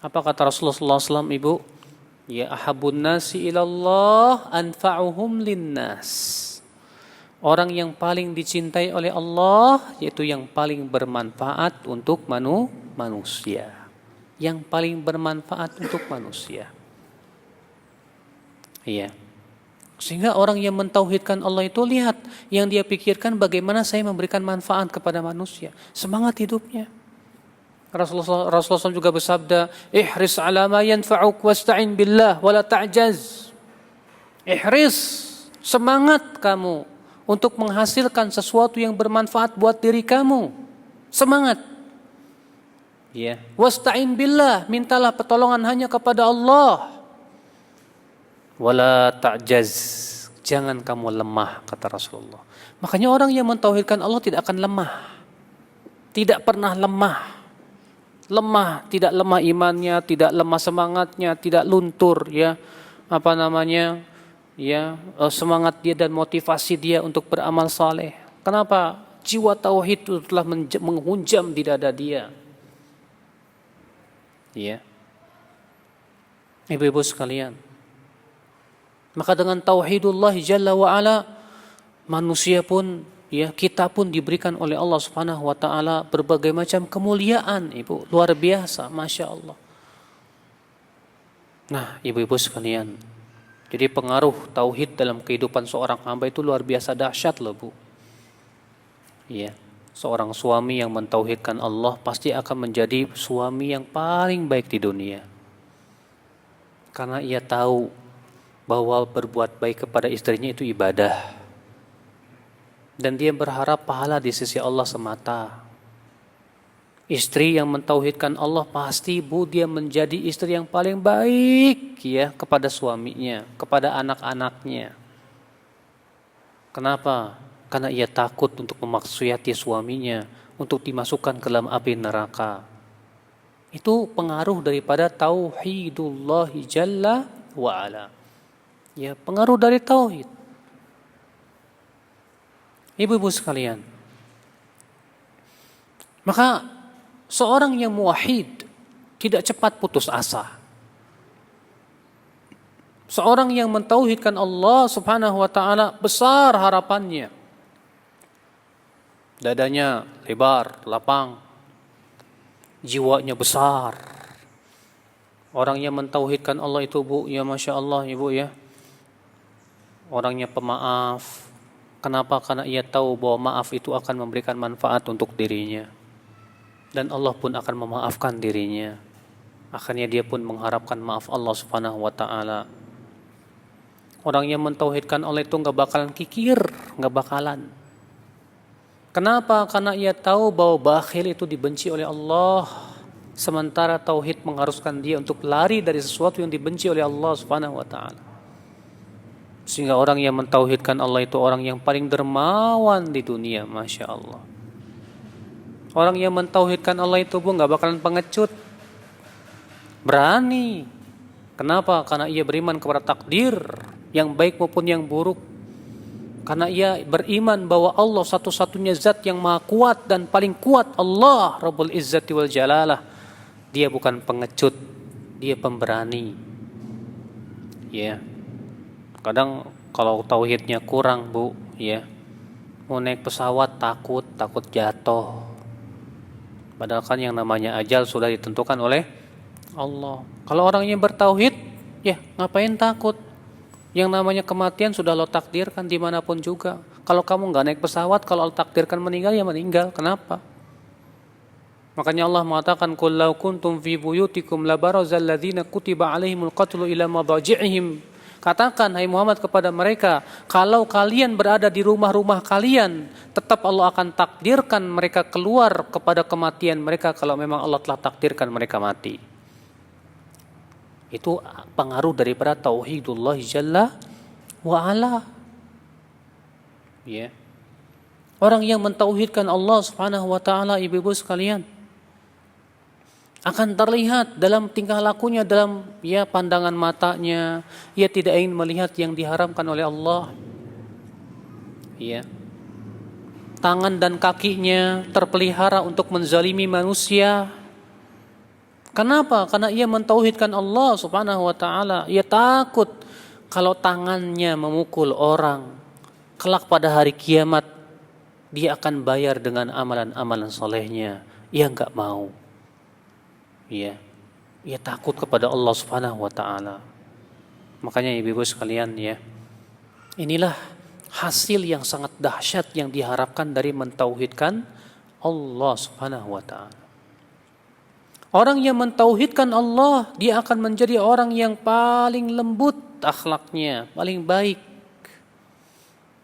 Apa kata Rasulullah SAW, Ibu? Ya ahabun nasi ilallah anfa'uhum linnas. Orang yang paling dicintai oleh Allah yaitu yang paling bermanfaat untuk manusia. Yang paling bermanfaat untuk manusia. Iya. Sehingga orang yang mentauhidkan Allah itu lihat, yang dia pikirkan bagaimana saya memberikan manfaat kepada manusia. Semangat hidupnya. Rasulullah SAW juga bersabda, ihris ala ma yanfa'uk wasta'in billah wala ta'jaz. Ihris, semangat kamu untuk menghasilkan sesuatu yang bermanfaat buat diri kamu. Semangat. Ya. Wasta'in billah, mintalah pertolongan hanya kepada Allah. Wala ta'jaz, jangan kamu lemah, kata Rasulullah. Makanya orang yang mentauhidkan Allah tidak akan lemah. Tidak pernah lemah. Lemah, tidak lemah imannya, tidak lemah semangatnya, tidak luntur ya. Semangat dia dan motivasi dia untuk beramal saleh. Kenapa? Jiwa tauhid itu telah menghunjam di dada dia. Ya. Ibu-ibu sekalian, maka dengan tauhidullah jalla wa ala, manusia pun ya, kita pun diberikan oleh Allah Subhanahu wa taala berbagai macam kemuliaan, Ibu. Luar biasa, Masya Allah. Nah, ibu-ibu sekalian, jadi pengaruh tauhid dalam kehidupan seorang hamba itu luar biasa dahsyat loh, Bu. Ya, seorang suami yang mentauhidkan Allah pasti akan menjadi suami yang paling baik di dunia. Karena ia tahu bahwa berbuat baik kepada istrinya itu ibadah. Dan dia berharap pahala di sisi Allah semata. Istri yang mentauhidkan Allah pasti dia menjadi istri yang paling baik ya kepada suaminya, kepada anak-anaknya. Kenapa? Karena ia takut untuk memaksiati suaminya, untuk dimasukkan ke dalam api neraka. Itu pengaruh daripada tauhidullah jalla wa ala. Ya, pengaruh dari tauhid. Ibu-ibu sekalian. Maka seorang yang muwahhid tidak cepat putus asa. Seorang yang mentauhidkan Allah Subhanahu wa taala besar harapannya. Dadanya lebar, lapang. Jiwanya besar. Orang yang mentauhidkan Allah itu, Bu, ya Masya Allah, Ibu ya. Orangnya pemaaf. Kenapa? Karena ia tahu bahwa maaf itu akan memberikan manfaat untuk dirinya. Dan Allah pun akan memaafkan dirinya. Akhirnya dia pun mengharapkan maaf Allah Subhanahu wa taala. Orang yang mentauhidkan Allah itu gak bakalan kikir, gak bakalan. Kenapa? Karena ia tahu bahwa bakhil itu dibenci oleh Allah. Sementara tauhid mengharuskan dia untuk lari dari sesuatu yang dibenci oleh Allah Subhanahu wa taala. Sehingga orang yang mentauhidkan Allah itu orang yang paling dermawan di dunia, Masya Allah. Orang yang mentauhidkan Allah itu pun gak bakalan pengecut. Berani. Kenapa? Karena ia beriman kepada takdir yang baik maupun yang buruk. Karena ia beriman bahwa Allah satu-satunya zat yang maha kuat dan paling kuat, Allah Rabbul Izzati wal Jalalah. Dia bukan pengecut, dia pemberani. Ya. Kadang kalau tauhidnya kurang, Bu, ya. Mau naik pesawat takut jatuh. Padahal kan yang namanya ajal sudah ditentukan oleh Allah. Kalau orangnya bertauhid, ya ngapain takut? Yang namanya kematian sudah Allah takdirkan dimanapun juga. Kalau kamu nggak naik pesawat, kalau Allah takdirkan meninggal, ya meninggal. Kenapa? Makanya Allah mengatakan, "Qul law kuntum fi buyutikum labarazal ladzina kutiba alaihimul qatlu ila madaji'ihim." Katakan, hai Muhammad, kepada mereka, kalau kalian berada di rumah-rumah kalian, tetap Allah akan takdirkan mereka keluar kepada kematian mereka kalau memang Allah telah takdirkan mereka mati. Itu pengaruh daripada tauhidullah jalla wa ala. Ya. Orang yang mentauhidkan Allah Subhanahu wa taala, ibu-ibu sekalian, akan terlihat dalam tingkah lakunya, dalam pandangan matanya. Ia tidak ingin melihat yang diharamkan oleh Allah. Ya. Tangan dan kakinya terpelihara untuk menzalimi manusia. Kenapa? Karena ia mentauhidkan Allah Subhanahu wa taala. Ia takut kalau tangannya memukul orang, kelak pada hari kiamat dia akan bayar dengan amalan-amalan solehnya. Ia enggak mau. Ia takut kepada Allah Subhanahu wa taala. Makanya ibu-ibu sekalian, ya. Inilah hasil yang sangat dahsyat yang diharapkan dari mentauhidkan Allah Subhanahu wa taala. Orang yang mentauhidkan Allah, dia akan menjadi orang yang paling lembut akhlaknya, paling baik.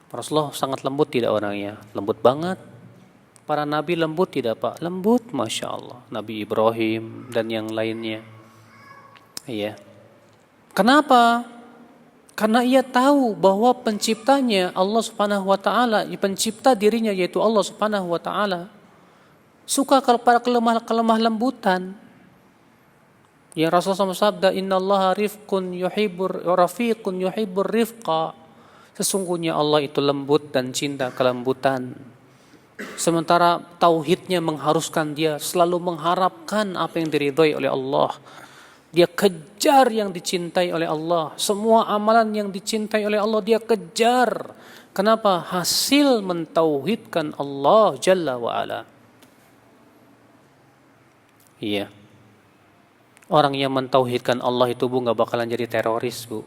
Rasulullah sangat lembut tidak orangnya? Lembut banget. Para nabi lembut tidak, Pak? Lembut, Masya Allah. Nabi Ibrahim dan yang lainnya. Iya. Kenapa? Karena ia tahu bahwa penciptanya Allah Subhanahu wa taala, pencipta dirinya yaitu Allah Subhanahu wa taala, suka kepada kelemah lembutan. Ya, Rasulullah sabda, "Innallaha rifqun rafiqun yuhibbur rifqa." Sesungguhnya Allah itu lembut dan cinta kelembutan. Sementara tauhidnya mengharuskan dia selalu mengharapkan apa yang diridhai oleh Allah. Dia kejar yang dicintai oleh Allah. Semua amalan yang dicintai oleh Allah dia kejar. Kenapa? Hasil mentauhidkan Allah Jalla wa Ala. Iya. Orang yang mentauhidkan Allah itu, Bu, gak bakalan jadi teroris, Bu.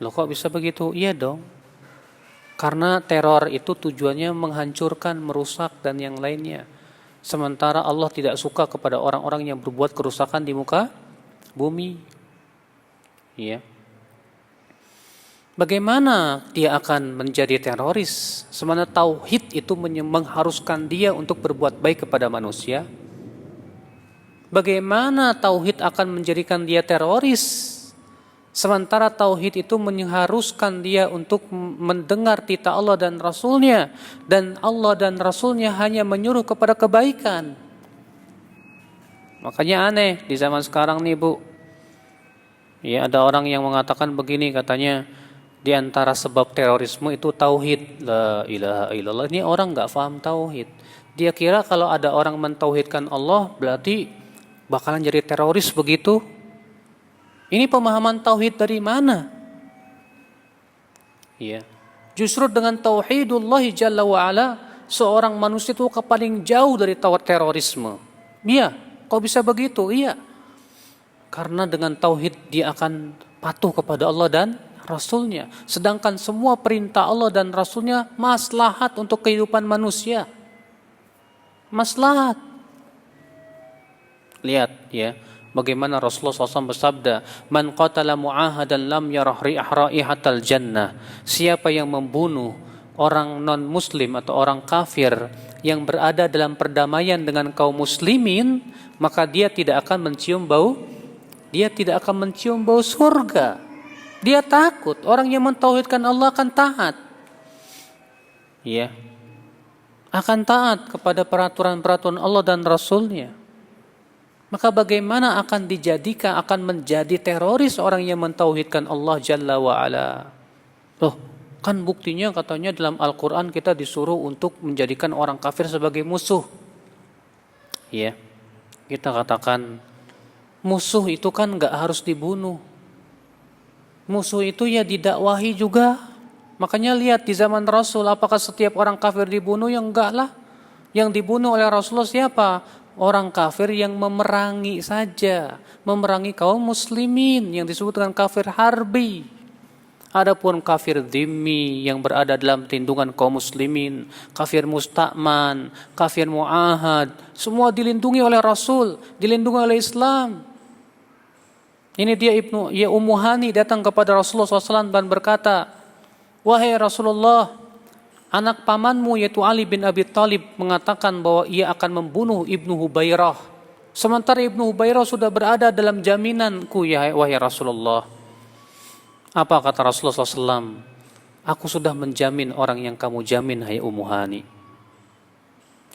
Loh, kok bisa begitu? Iya dong. Karena teror itu tujuannya menghancurkan, merusak, dan yang lainnya. Sementara Allah tidak suka kepada orang-orang yang berbuat kerusakan di muka bumi. Ya. Bagaimana dia akan menjadi teroris? Sebenarnya tauhid itu mengharuskan dia untuk berbuat baik kepada manusia. Bagaimana tauhid akan menjadikan dia teroris? Sementara tauhid itu mengharuskan dia untuk mendengar titah Allah dan Rasulnya, dan Allah dan Rasulnya hanya menyuruh kepada kebaikan. Makanya aneh di zaman sekarang nih Bu. Ya, ada orang yang mengatakan begini, katanya di antara sebab terorisme itu tauhid. La ilaha illallah. Ini orang nggak paham tauhid. Dia kira kalau ada orang mentauhidkan Allah berarti bakalan jadi teroris begitu. Ini pemahaman tauhid dari mana? Ya. Justru dengan tauhidullah jalla wa ala, seorang manusia itu paling jauh dari terorisme. Iya, kok bisa begitu? Iya. Karena dengan tauhid dia akan patuh kepada Allah dan Rasulnya. Sedangkan semua perintah Allah dan Rasulnya maslahat untuk kehidupan manusia. Maslahat. Lihat ya, bagaimana Rasulullah SAW bersabda, "Man qatala mu'ahadan lam yarah raihatal jannah." Siapa yang membunuh orang non-muslim atau orang kafir yang berada dalam perdamaian dengan kaum muslimin, maka dia tidak akan mencium bau surga. Dia takut. Orang yang mentauhidkan Allah akan taat. Ya. Akan taat kepada peraturan-peraturan Allah dan Rasulnya. Maka bagaimana akan menjadi teroris orang yang mentauhidkan Allah Jalla wa'ala? Kan buktinya katanya dalam Al-Quran kita disuruh untuk menjadikan orang kafir sebagai musuh. Ya. Kita katakan musuh itu kan gak harus dibunuh. Musuh itu ya didakwahi juga. Makanya lihat di zaman Rasul, apakah setiap orang kafir dibunuh? Ya enggak lah. Yang dibunuh oleh Rasulullah siapa? Orang kafir yang memerangi saja. Memerangi kaum muslimin yang disebut dengan kafir harbi. Adapun kafir dhimmi yang berada dalam tindungan kaum muslimin, kafir musta'man, kafir mu'ahad, semua dilindungi oleh Rasul, dilindungi oleh Islam. Ini dia Ummu Hani datang kepada Rasulullah SAW dan berkata, "Wahai Rasulullah, anak pamanmu yaitu Ali bin Abi Thalib mengatakan bahwa ia akan membunuh Ibnu Hubairah. Sementara Ibnu Hubairah sudah berada dalam jaminanku, ya wahai Rasulullah." Apa kata Rasulullah SAW? "Aku sudah menjamin orang yang kamu jamin, hai Ummu Hani."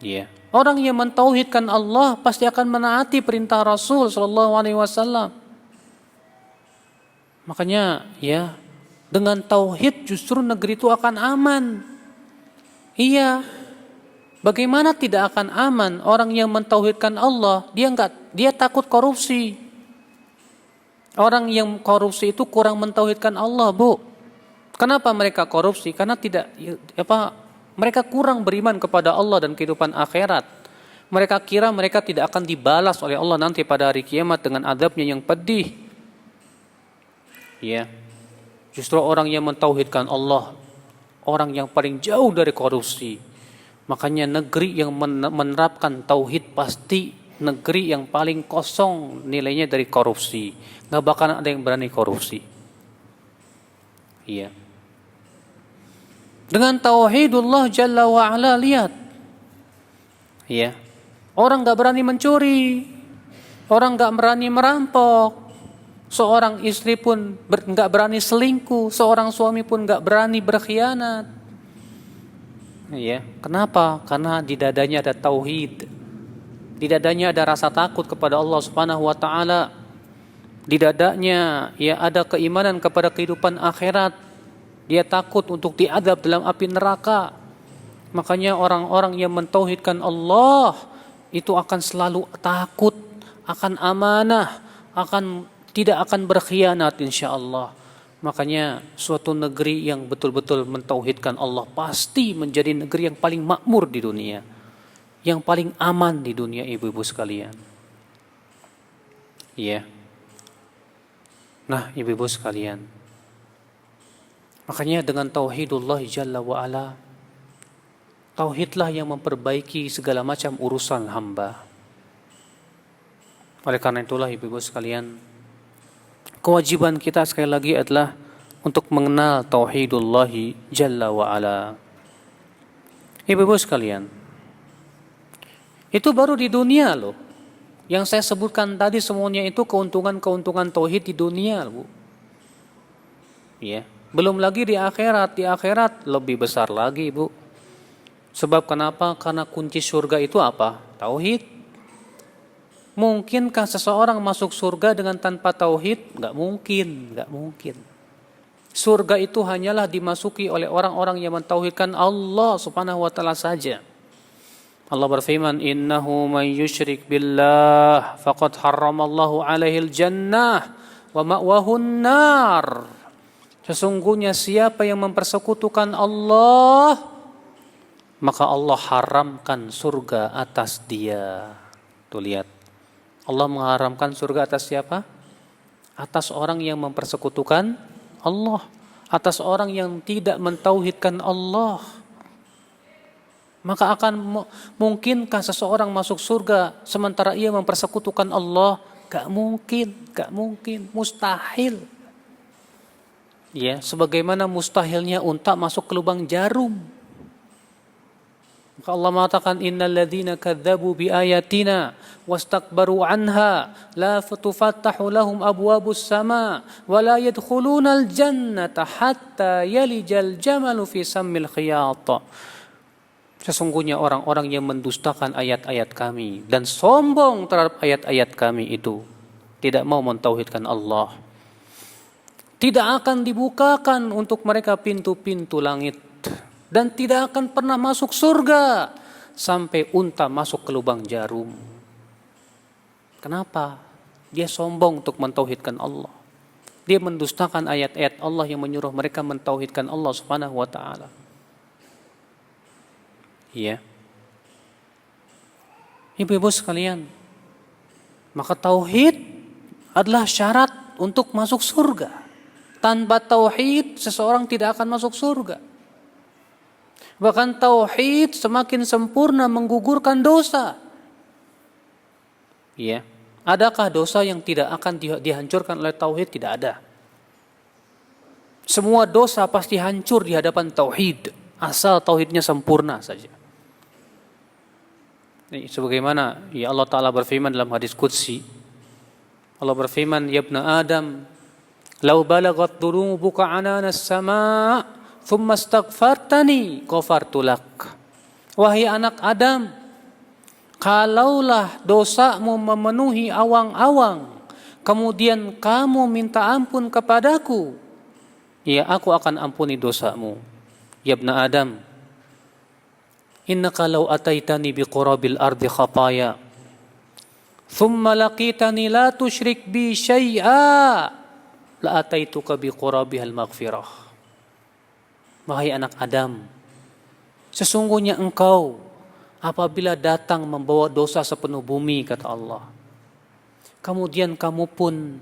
Ya. Orang yang mentauhidkan Allah pasti akan menaati perintah Rasul SAW. Makanya ya, dengan tauhid justru negeri itu akan aman. Iya. Bagaimana tidak akan aman? Orang yang mentauhidkan Allah, dia takut korupsi. Orang yang korupsi itu kurang mentauhidkan Allah, Bu. Kenapa mereka korupsi? Karena mereka kurang beriman kepada Allah dan kehidupan akhirat. Mereka kira mereka tidak akan dibalas oleh Allah nanti pada hari kiamat dengan azabnya yang pedih. Ya, justru orang yang mentauhidkan Allah, orang yang paling jauh dari korupsi. Makanya negeri yang menerapkan tauhid pasti negeri yang paling kosong nilainya dari korupsi. Nggak bakalan ada yang berani korupsi. Iya. Dengan tauhidullah Jalla wa'ala, lihat. Iya. Orang nggak berani mencuri, orang nggak berani merampok. Seorang istri pun nggak berani selingkuh, seorang suami pun nggak berani berkhianat. Ya, kenapa? Karena di dadanya ada tauhid, di dadanya ada rasa takut kepada Allah Subhanahu Wa Taala, di dadanya ya ada keimanan kepada kehidupan akhirat. Dia takut untuk diadab dalam api neraka. Makanya orang-orang yang mentauhidkan Allah itu akan selalu takut, akan amanah, tidak akan berkhianat insyaallah. Makanya suatu negeri yang betul-betul mentauhidkan Allah pasti menjadi negeri yang paling makmur di dunia, yang paling aman di dunia, ibu-ibu sekalian. Iya. Nah, ibu-ibu sekalian, makanya dengan tauhidullah Jalla wa'ala, tauhidlah yang memperbaiki segala macam urusan hamba. Oleh karena itulah ibu-ibu sekalian, kewajiban kita sekali lagi adalah untuk mengenal tauhidullahi jalla wa ala. Ibu-ibu sekalian, itu baru di dunia loh. Yang saya sebutkan tadi semuanya itu keuntungan-keuntungan tauhid di dunia, Bu. Ya, belum lagi di akhirat. Di akhirat lebih besar lagi, Bu. Sebab kenapa? Karena kunci surga itu apa? Tauhid. Mungkinkah seseorang masuk surga dengan tanpa tauhid? Enggak mungkin, enggak mungkin. Surga itu hanyalah dimasuki oleh orang-orang yang mentauhidkan Allah Subhanahu wa taala saja. Allah berfirman, innahu man yusyrik billah faqad harramallahu alaihil jannah wa ma'wahun nar. Sesungguhnya siapa yang mempersekutukan Allah, maka Allah haramkan surga atas dia. Tuh lihat, Allah mengharamkan surga atas siapa? Atas orang yang mempersekutukan Allah, atas orang yang tidak mentauhidkan Allah. Maka akan mungkinkah seseorang masuk surga sementara ia mempersekutukan Allah? Gak mungkin, mustahil. Ya, sebagaimana mustahilnya unta masuk ke lubang jarum. Maka Allah mengatakan innal ladzina kadzdzabu biayatina wastakbaru anha la tufattahu lahum abwabus sama wa la yadkhulunal jannata hatta yalijal jamalu fi sammil khiyat. Sesungguhnya orang-orang yang mendustakan ayat-ayat kami dan sombong terhadap ayat-ayat kami itu tidak mau mentauhidkan Allah, tidak akan dibukakan untuk mereka pintu-pintu langit dan tidak akan pernah masuk surga sampai unta masuk ke lubang jarum. Kenapa? Dia sombong untuk mentauhidkan Allah. Dia mendustakan ayat-ayat Allah yang menyuruh mereka mentauhidkan Allah Subhanahu wa taala. Ya. Ibu-ibu sekalian, maka tauhid adalah syarat untuk masuk surga. Tanpa tauhid seseorang tidak akan masuk surga. Bahkan tauhid semakin sempurna menggugurkan dosa. Ya. Adakah dosa yang tidak akan dihancurkan oleh tauhid? Tidak ada. Semua dosa pasti hancur di hadapan tauhid, asal tauhidnya sempurna saja. Sebagaimana ya Allah Ta'ala berfirman dalam hadis Qudsi, Allah berfirman, ya ibna Adam, lau balagat dunubuka ananas sama' thumma astaghfartani ghafartu lak. Wahai anak Adam, kalaulah dosamu memenuhi awang-awang, kemudian kamu minta ampun kepadaku, ya aku akan ampuni dosamu. Ya ibna Adam, innaka law ataitani biqurabil ardi khataya thumma laqitani la tusyrik bi syai'a la ataituka biqurabihal maghfirah. Wahai anak Adam, sesungguhnya engkau apabila datang membawa dosa sepenuh bumi, kata Allah, kemudian kamu pun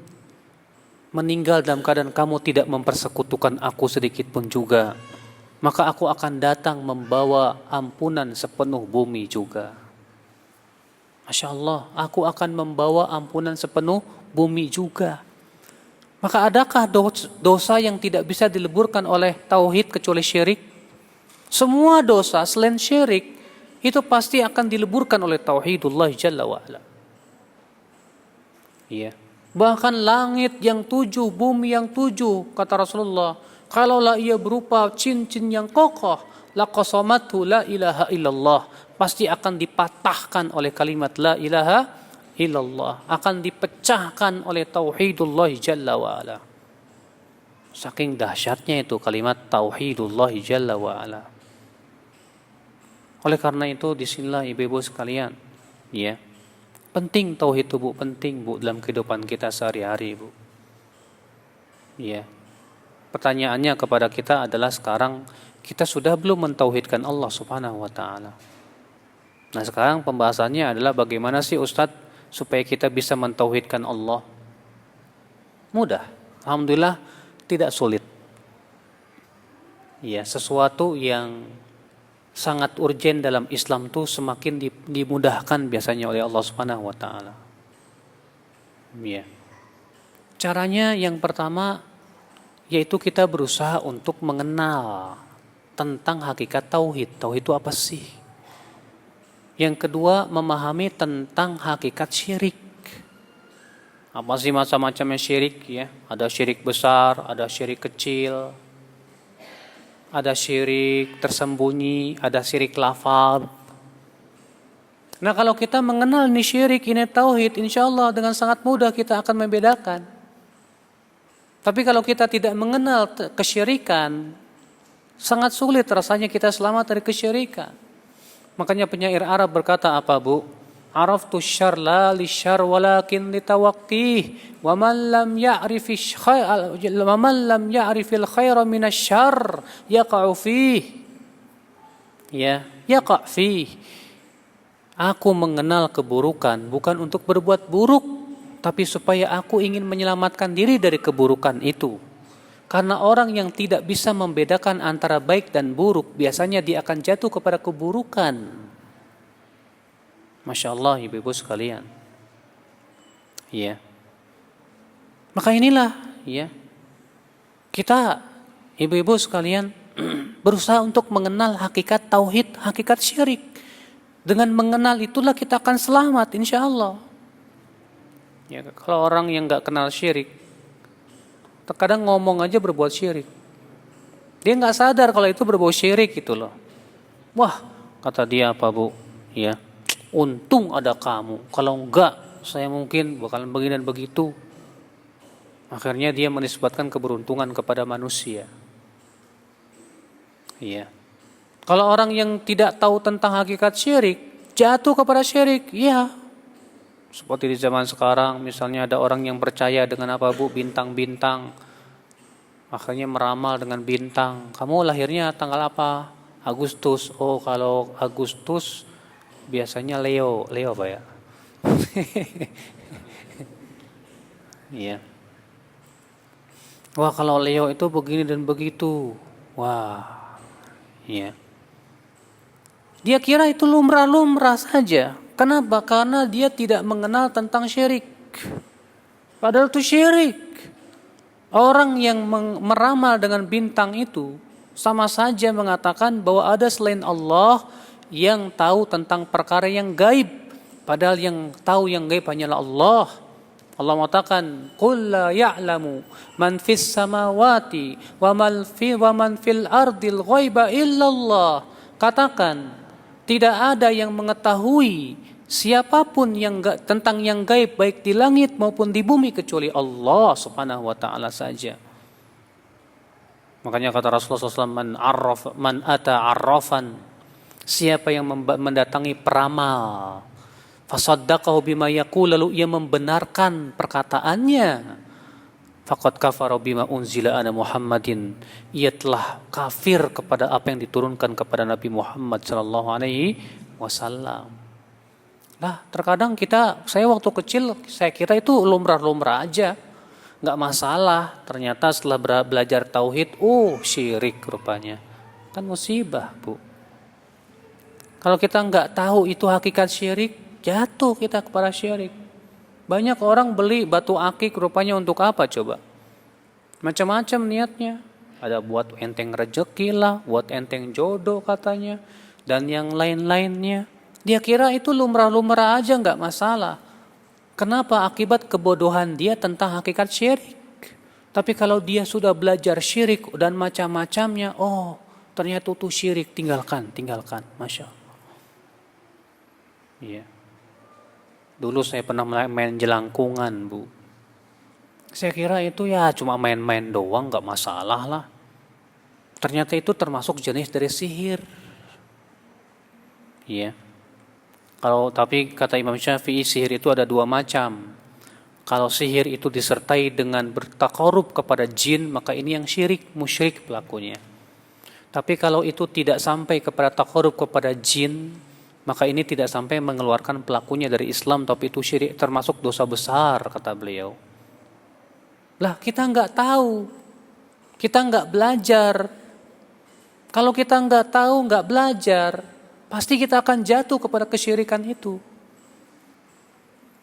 meninggal dalam keadaan kamu tidak mempersekutukan aku sedikit pun juga, maka aku akan datang membawa ampunan sepenuh bumi juga. Masya Allah, aku akan membawa ampunan sepenuh bumi juga. Maka adakah dosa yang tidak bisa dileburkan oleh tauhid kecuali syirik? Semua dosa selain syirik itu pasti akan dileburkan oleh tauhidullah jalla wa'ala. Iya. Bahkan langit yang 7, bumi yang 7, kata Rasulullah, kalaulah ia berupa cincin yang kokoh, laqasamathu la ilaha illallah, pasti akan dipatahkan oleh kalimat la ilaha illallah, akan dipecahkan oleh tauhidullah jalla wa ala. Saking dahsyatnya itu kalimat tauhidullah jalla wa ala. Oleh karena itu disinilah ibu-ibu sekalian, ya, penting tauhid itu, Bu, penting, Bu, dalam kehidupan kita sehari-hari, Bu. Ya. Pertanyaannya kepada kita adalah sekarang kita sudah belum mentauhidkan Allah Subhanahu wa taala. Nah, sekarang pembahasannya adalah bagaimana sih Ustadz supaya kita bisa mentauhidkan Allah? Mudah. Alhamdulillah tidak sulit. Ya, sesuatu yang sangat urgen dalam Islam tuh semakin dimudahkan biasanya oleh Allah Subhanahu wa taala. Ya. Caranya yang pertama, yaitu kita berusaha untuk mengenal tentang hakikat tauhid. Tauhid itu apa sih? Yang kedua, memahami tentang hakikat syirik. Apa sih macam-macamnya syirik ya? Ada syirik besar, ada syirik kecil, ada syirik tersembunyi, ada syirik lafaz. Nah, kalau kita mengenal ini syirik, ini tauhid, insya Allah dengan sangat mudah kita akan membedakan. Tapi kalau kita tidak mengenal kesyirikan, sangat sulit rasanya kita selamat dari kesyirikan. Makanya penyair Arab berkata apa, Bu? Araftu syarr la lisyarr walakin litawaqqih wa man lam ya'rifil khaira minasyarr yaqa'u fih. Ya, yaqa' fih. Aku mengenal keburukan bukan untuk berbuat buruk, tapi supaya aku ingin menyelamatkan diri dari keburukan itu. Karena orang yang tidak bisa membedakan antara baik dan buruk, biasanya dia akan jatuh kepada keburukan. Masya Allah, ibu-ibu sekalian. Ya. Maka inilah, ya, kita, ibu-ibu sekalian, berusaha untuk mengenal hakikat tauhid, hakikat syirik. Dengan mengenal itulah kita akan selamat, insya Allah. Ya, kalau orang yang nggak kenal syirik, terkadang ngomong aja berbuat syirik. Dia nggak sadar kalau itu berbau syirik gitu loh. Wah, kata dia apa, Bu? Ya, untung ada kamu. Kalau enggak, saya mungkin bakalan begini dan begitu. Akhirnya dia menisbatkan keberuntungan kepada manusia. Iya. Kalau orang yang tidak tahu tentang hakikat syirik, jatuh kepada syirik, ya. Seperti di zaman sekarang, misalnya ada orang yang percaya dengan apa, Bu? Bintang-bintang. Akhirnya meramal dengan bintang. Kamu lahirnya tanggal apa? Agustus. Oh, kalau Agustus biasanya Leo. Leo apa ya? Iya. Wah, kalau Leo itu begini dan begitu. Wah. Iya. Dia kira itu lumrah-lumrah saja. Kenapa? Karena dia tidak mengenal tentang syirik. Padahal itu syirik. Orang yang meramal dengan bintang itu sama saja mengatakan bahwa ada selain Allah yang tahu tentang perkara yang gaib. Padahal yang tahu yang gaib hanyalah Allah. Allah mengatakan, "Qul la ya'lamu man fis samawati wa man fil ardil ghaiba illallah." Katakan, tidak ada yang mengetahui siapapun yang tentang yang gaib baik di langit maupun di bumi kecuali Allah Subhanahu wa taala saja. Makanya kata Rasulullah SAW, man ata arrafan, siapa yang mendatangi peramal, fasaddaqahu bima yaqul, lalu ia membenarkan perkataannya, faqad kafara bima unzila ala Muhammadin, ia telah kafir kepada apa yang diturunkan kepada Nabi Muhammad sallallahu alaihi wasallam. Nah, terkadang saya waktu kecil, saya kira itu lumrah-lumrah aja, nggak masalah. Ternyata setelah belajar tauhid, syirik rupanya. Kan musibah, Bu. Kalau kita nggak tahu itu hakikat syirik, jatuh kita kepada syirik. Banyak orang beli batu akik rupanya untuk apa coba? Macam-macam niatnya. Ada buat enteng rezeki lah, buat enteng jodoh katanya, dan yang lain-lainnya. Dia kira itu lumrah-lumrah aja, nggak masalah. Kenapa? Akibat kebodohan dia tentang hakikat syirik. Tapi kalau dia sudah belajar syirik dan macam-macamnya, ternyata itu syirik, tinggalkan. Masya Allah. Iya. Dulu saya pernah main jelangkungan, Bu. Saya kira itu ya cuma main-main doang, nggak masalah lah. Ternyata itu termasuk jenis dari sihir. Iya. Tapi kata Imam Syafi'i, sihir itu ada dua macam. Kalau sihir itu disertai dengan bertakarub kepada jin, maka ini yang musyrik pelakunya. Tapi kalau itu tidak sampai kepada takarub kepada jin, maka ini tidak sampai mengeluarkan pelakunya dari Islam, tapi itu syirik, termasuk dosa besar, kata beliau. Lah, kita nggak tahu, kita nggak belajar. Kalau kita nggak tahu, nggak belajar, pasti kita akan jatuh kepada kesyirikan itu.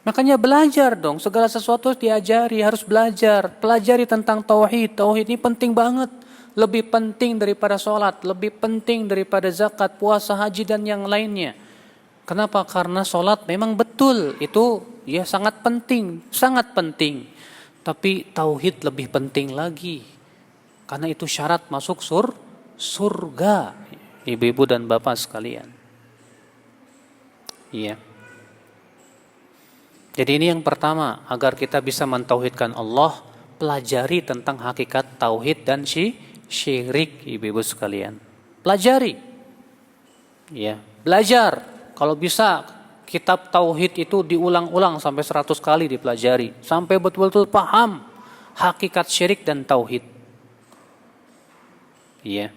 Makanya belajar dong, segala sesuatu diajari, harus belajar. Pelajari tentang tauhid. Tauhid ini penting banget. Lebih penting daripada sholat, lebih penting daripada zakat, puasa, haji, dan yang lainnya. Kenapa? Karena sholat memang betul, itu ya sangat penting, sangat penting. Tapi tauhid lebih penting lagi. Karena itu syarat masuk surga. Ibu-ibu dan bapak sekalian. Iya. Jadi ini yang pertama, agar kita bisa mentauhidkan Allah, pelajari tentang hakikat tauhid dan syirik, ibu-ibu sekalian. Pelajari. Ya, belajar. Kalau bisa kitab tauhid itu diulang-ulang sampai 100 kali dipelajari, sampai betul-betul paham hakikat syirik dan tauhid. Iya.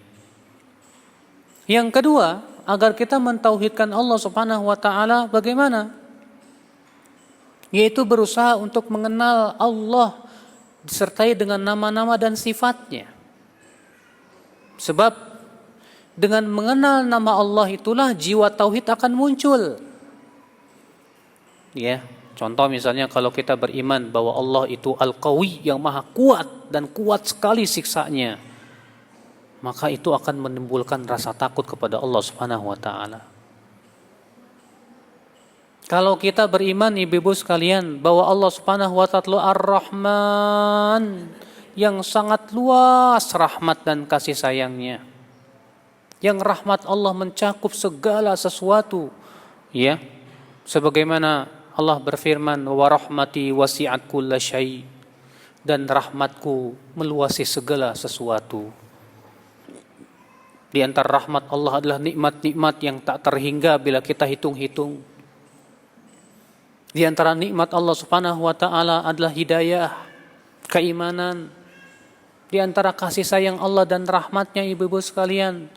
Yang kedua, agar kita mentauhidkan Allah Subhanahu wa taala bagaimana? Yaitu berusaha untuk mengenal Allah disertai dengan nama-nama dan sifatnya. Sebab dengan mengenal nama Allah itulah jiwa tauhid akan muncul. Ya, contoh misalnya kalau kita beriman bahwa Allah itu Al-Qawi yang maha kuat dan kuat sekali siksanya, maka itu akan menimbulkan rasa takut kepada Allah Subhanahu wa taala. Kalau kita beriman ibu-ibu sekalian bahwa Allah Subhanahu wa taala Ar-Rahman yang sangat luas rahmat dan kasih sayangnya. Yang rahmat Allah mencakup segala sesuatu, ya. Sebagaimana Allah berfirman, "Wa rahmati wasi'at kulla syai." Dan rahmatku meluasi segala sesuatu. Di antara rahmat Allah adalah nikmat-nikmat yang tak terhingga bila kita hitung-hitung. Di antara nikmat Allah Subhanahu wa taala adalah hidayah, keimanan. Di antara kasih sayang Allah dan rahmatnya ibu-ibu sekalian,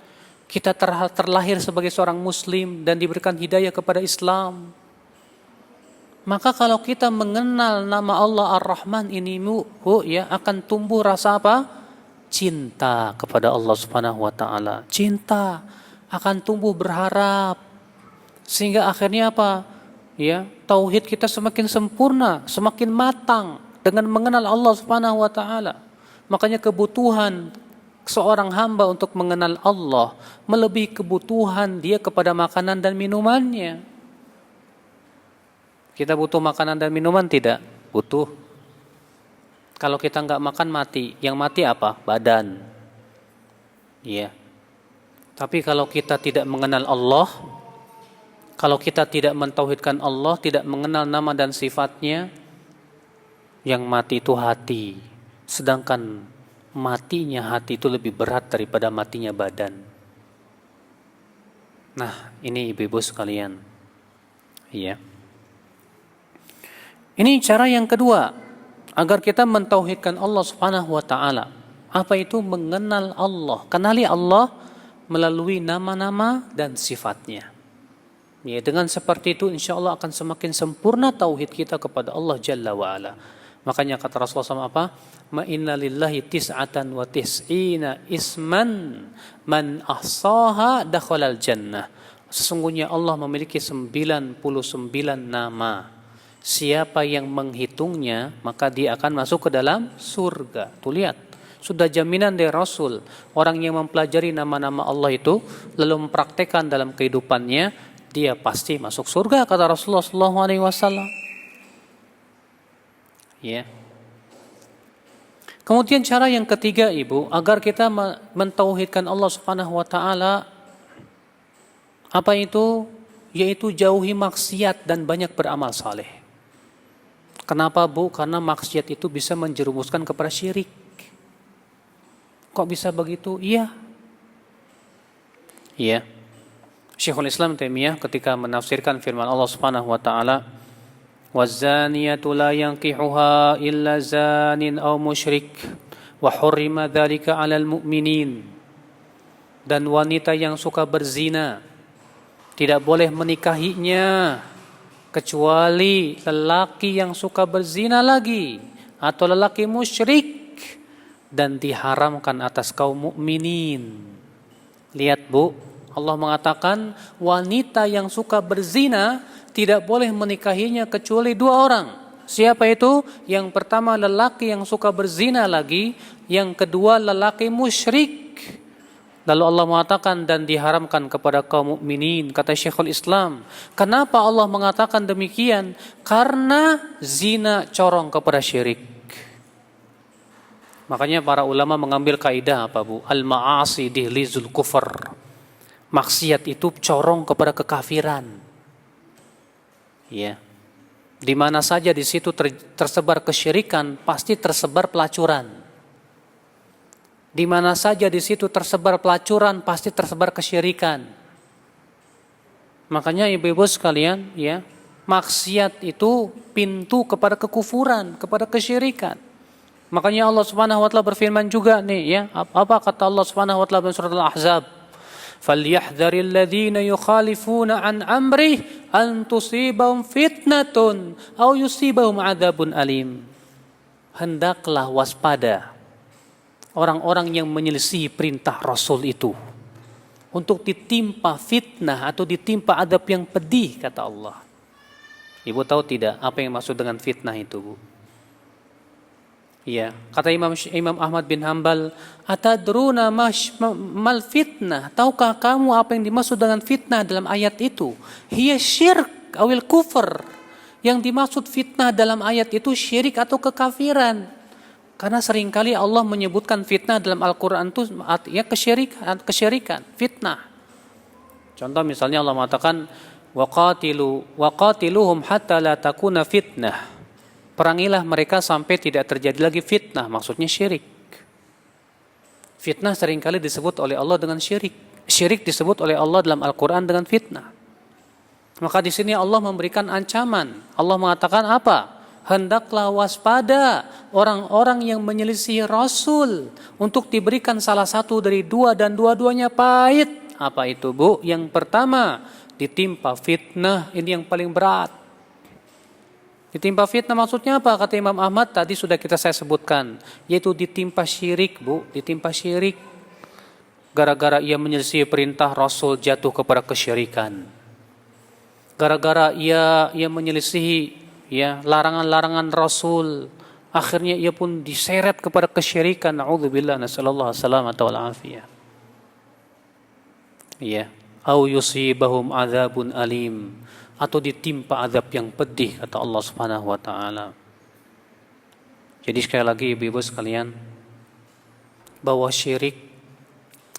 kita terlahir sebagai seorang muslim dan diberikan hidayah kepada Islam. Maka kalau kita mengenal nama Allah Ar-Rahman ini ya akan tumbuh rasa apa? Cinta kepada Allah Subhanahu wa taala. Cinta akan tumbuh berharap. Sehingga akhirnya apa? Ya, tauhid kita semakin sempurna, semakin matang dengan mengenal Allah Subhanahu wa taala. Makanya kebutuhan seorang hamba untuk mengenal Allah melebihi kebutuhan dia kepada makanan dan minumannya. Kita butuh makanan dan minuman tidak? Butuh. Kalau kita nggak makan mati. Yang mati apa? Badan. Iya. Tapi kalau kita tidak mengenal Allah, kalau kita tidak mentauhidkan Allah, tidak mengenal nama dan sifatnya, yang mati itu hati. Sedangkan matinya hati itu lebih berat daripada matinya badan. Nah, ini ibu-ibu sekalian. Iya. Ini cara yang kedua, agar kita mentauhidkan Allah Subhanahu wa taala. Apa itu? Mengenal Allah. Kenali Allah melalui nama-nama dan sifatnya. Ya, dengan seperti itu insya Allah akan semakin sempurna tauhid kita kepada Allah Jalla wa'ala. Makanya kata Rasulullah SAW apa? Ma inna lillahi tis'atan wa tis'ina isman man ahsaha dakhalal jannah. Sesungguhnya Allah memiliki 99 nama. Siapa yang menghitungnya maka dia akan masuk ke dalam surga. Tuh lihat, sudah jaminan dari Rasul. Orang yang mempelajari nama-nama Allah itu lalu mempraktekkan dalam kehidupannya, dia pasti masuk surga, kata Rasulullah SAW. Ya. Kemudian cara yang ketiga ibu, agar kita mentauhidkan Allah Subhanahu wa taala, apa itu? Yaitu jauhi maksiat dan banyak beramal saleh. Kenapa bu? Karena maksiat itu bisa menjerumuskan kepada syirik. Kok bisa begitu? Iya. Iya. Syekhul Islam Taimiyah ketika menafsirkan firman Allah Subhanahu wa taala, "Waz-zaniyatu la yankihuha illa zanin aw musyrik wa hurrima dzalika 'alal mu'minin." Dan wanita yang suka berzina tidak boleh menikahinya kecuali lelaki yang suka berzina lagi atau lelaki musyrik, dan diharamkan atas kaum mukminin. Lihat bu, Allah mengatakan wanita yang suka berzina tidak boleh menikahinya kecuali 2 orang. Siapa itu? Yang pertama lelaki yang suka berzina lagi, yang kedua lelaki musyrik. Lalu Allah mengatakan dan diharamkan kepada kaum mukminin, kata Syekhul Islam. Kenapa Allah mengatakan demikian? Karena zina corong kepada syirik. Makanya para ulama mengambil kaidah apa, Bu? Al-ma'asi dihlizul kufur. Maksiat itu corong kepada kekafiran. Ya. Di mana saja di situ tersebar kesyirikan, pasti tersebar pelacuran. Di mana saja di situ tersebar pelacuran, pasti tersebar kesyirikan. Makanya ibu-ibu sekalian, ya, maksiat itu pintu kepada kekufuran, kepada kesyirikan. Makanya Allah Subhanahu wa taala berfirman juga nih, ya, apa kata Allah Subhanahu wa taala dalam surat Al-Ahzab? فَلْيَحْذَرِ الَّذِينَ يُخَالِفُونَ عَنْ أَمْرِهِ أَنْ تُصِيبَهُمْ فِتْنَةٌ أَوْ يُصِيبَهُمْ عَذَابٌ أَلِيمٌ. Hendaklah waspada orang-orang yang menyelisih perintah Rasul itu untuk ditimpa fitnah atau ditimpa adab yang pedih, kata Allah. Ibu tahu tidak apa yang maksud dengan fitnah itu, Bu? Ya, kata Imam Ahmad bin Hanbal, atadruna mal fitnah? Tahukah kamu apa yang dimaksud dengan fitnah dalam ayat itu? Hiya syirk awil kufur. Yang dimaksud fitnah dalam ayat itu syirik atau kekafiran. Karena seringkali Allah menyebutkan fitnah dalam Al-Quran itu artinya kesyirikan, fitnah. Contoh misalnya Allah mengatakan waqatiluhum hatta la takuna fitnah. Perangilah mereka sampai tidak terjadi lagi fitnah, maksudnya syirik. Fitnah seringkali disebut oleh Allah dengan syirik. Syirik disebut oleh Allah dalam Al-Quran dengan fitnah. Maka di sini Allah memberikan ancaman. Allah mengatakan apa? Hendaklah waspada orang-orang yang menyelisih Rasul untuk diberikan salah satu dari 2 dan dua-duanya pahit. Apa itu, Bu? Yang pertama, ditimpa fitnah, ini yang paling berat. Ditimpa fitnah maksudnya apa? Kata Imam Ahmad tadi sudah saya sebutkan, yaitu ditimpa syirik, Bu, ditimpa syirik. Gara-gara ia menyelisih perintah Rasul jatuh kepada kesyirikan. Gara-gara ia menyelisih, ya, larangan-larangan Rasul, akhirnya ia pun diseret kepada kesyirikan. Na'udzubillah, nasallallahu alaihi wal afiyah. Ya, au yusibahum adzabun alim, atau ditimpa azab yang pedih, kata Allah Subhanahu wa taala. Jadi sekali lagi ibu-ibu sekalian, bahwa syirik,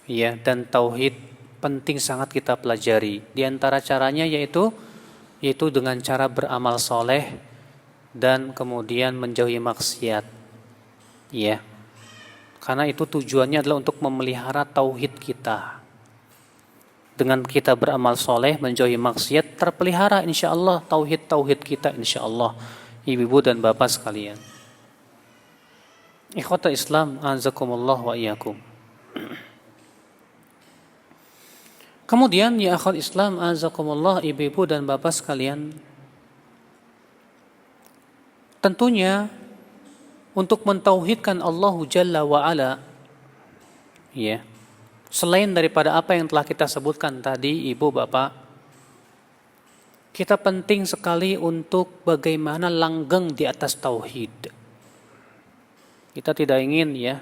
ya, dan tauhid penting sangat kita pelajari. Di antara caranya yaitu dengan cara beramal soleh dan kemudian menjauhi maksiat. Ya. Karena itu tujuannya adalah untuk memelihara tauhid kita. Dengan kita beramal soleh, menjauhi maksiat, terpelihara insyaAllah tauhid kita insyaAllah, ibu-ibu dan bapak sekalian. Ikhwata Islam, azakumullah wa iyyakum. Kemudian ya akhwat Islam, azakumullah, ibu-ibu dan bapak sekalian, tentunya untuk mentauhidkan Allah Jalla wa Ala, ya, selain daripada apa yang telah kita sebutkan tadi, ibu bapak, kita penting sekali untuk bagaimana langgeng di atas tauhid. Kita tidak ingin, ya,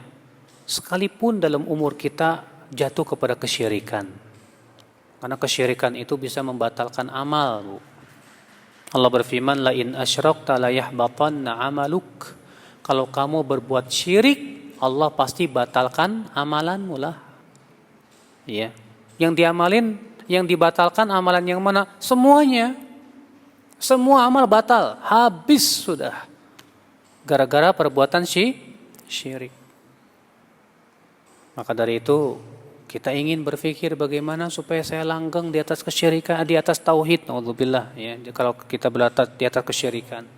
sekalipun dalam umur kita jatuh kepada kesyirikan. Karena kesyirikan itu bisa membatalkan amal, Bu. Allah berfirman, la in asyrakta la yahbatanna amaluk. Kalau kamu berbuat syirik, Allah pasti batalkan amalanmu lah. Ya, yang diamalin, yang dibatalkan amalan yang mana? Semuanya. Semua amal batal, habis sudah. Gara-gara perbuatan syirik. Maka dari itu kita ingin berpikir bagaimana supaya saya langgeng di atas kesyirikan, di atas tauhid, naudzubillah, ya. Kalau kita berada di atas kesyirikan,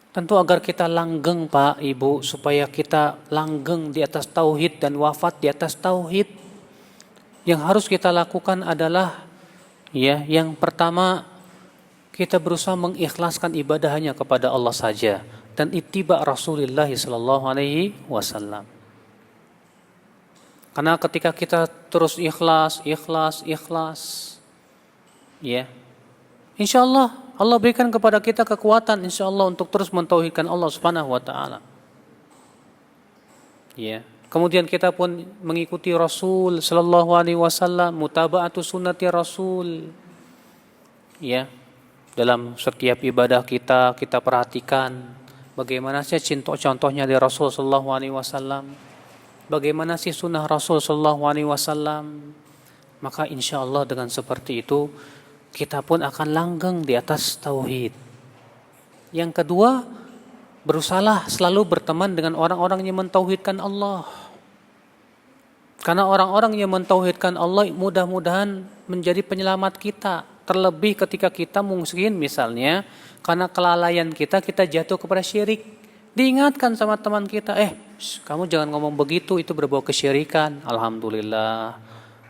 tentu agar kita langgeng, Pak, Ibu, supaya kita langgeng di atas tauhid dan wafat di atas tauhid. Yang harus kita lakukan adalah, ya, yang pertama, kita berusaha mengikhlaskan ibadah hanya kepada Allah saja dan ittiba Rasulullah sallallahu alaihi wasallam. Karena ketika kita terus ikhlas, ya, Insya Allah Allah berikan kepada kita kekuatan insya Allah untuk terus mentauhidkan Allah Subhanahu wa taala. Ya. Kemudian kita pun mengikuti Rasul sallallahu alaihi wasallam, mutaba'atu sunnati Rasul. Ya. Dalam setiap ibadah kita perhatikan bagaimana sih contohnya dari Rasul sallallahu alaihi wasallam. Bagaimana sih sunnah Rasul sallallahu alaihi wasallam? Maka insya Allah dengan seperti itu kita pun akan langgeng di atas tauhid. Yang kedua, berusahalah selalu berteman dengan orang-orang yang mentauhidkan Allah. Karena orang-orang yang mentauhidkan Allah mudah-mudahan menjadi penyelamat kita. Terlebih ketika kita mungkin misalnya karena kelalaian kita jatuh kepada syirik. Diingatkan sama teman kita, kamu jangan ngomong begitu, itu berbau kesyirikan. Alhamdulillah,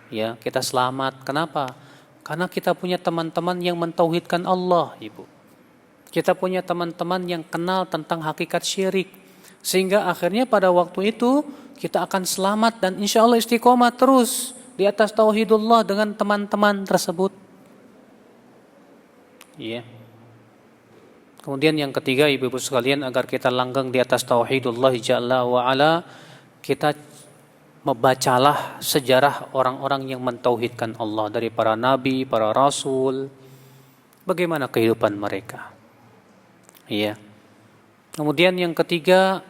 ya kita selamat. Kenapa? Karena kita punya teman-teman yang mentauhidkan Allah, Ibu. Kita punya teman-teman yang kenal tentang hakikat syirik. Sehingga akhirnya pada waktu itu kita akan selamat dan insya Allah istiqomah terus di atas tauhidullah dengan teman-teman tersebut. Iya. Kemudian yang ketiga, Ibu-ibu sekalian, agar kita langgeng di atas tauhidullah jalla wa ala, kita membacalah sejarah orang-orang yang mentauhidkan Allah dari para nabi, para rasul, bagaimana kehidupan mereka. Iya. Kemudian yang ketiga,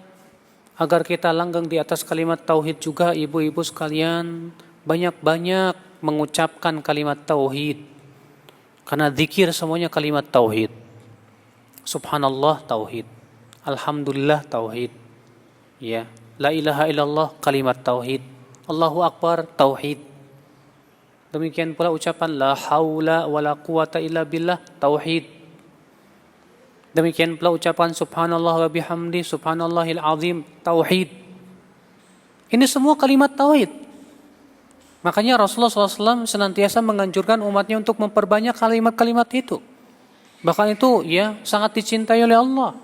agar kita langgeng di atas kalimat tauhid juga, ibu-ibu sekalian, banyak-banyak mengucapkan kalimat tauhid. Karena zikir semuanya kalimat tauhid. Subhanallah tauhid. Alhamdulillah tauhid. Ya. La ilaha illallah kalimat tauhid. Allahu akbar tauhid. Demikian pula ucapan la haula wala quwata illa billah tauhid. Demikian pula ucapan subhanallah wa bihamdi subhanallahil azim tauhid. Ini semua kalimat tauhid. Makanya Rasulullah SAW senantiasa menganjurkan umatnya untuk memperbanyak kalimat-kalimat itu. Bahkan itu ya sangat dicintai oleh Allah.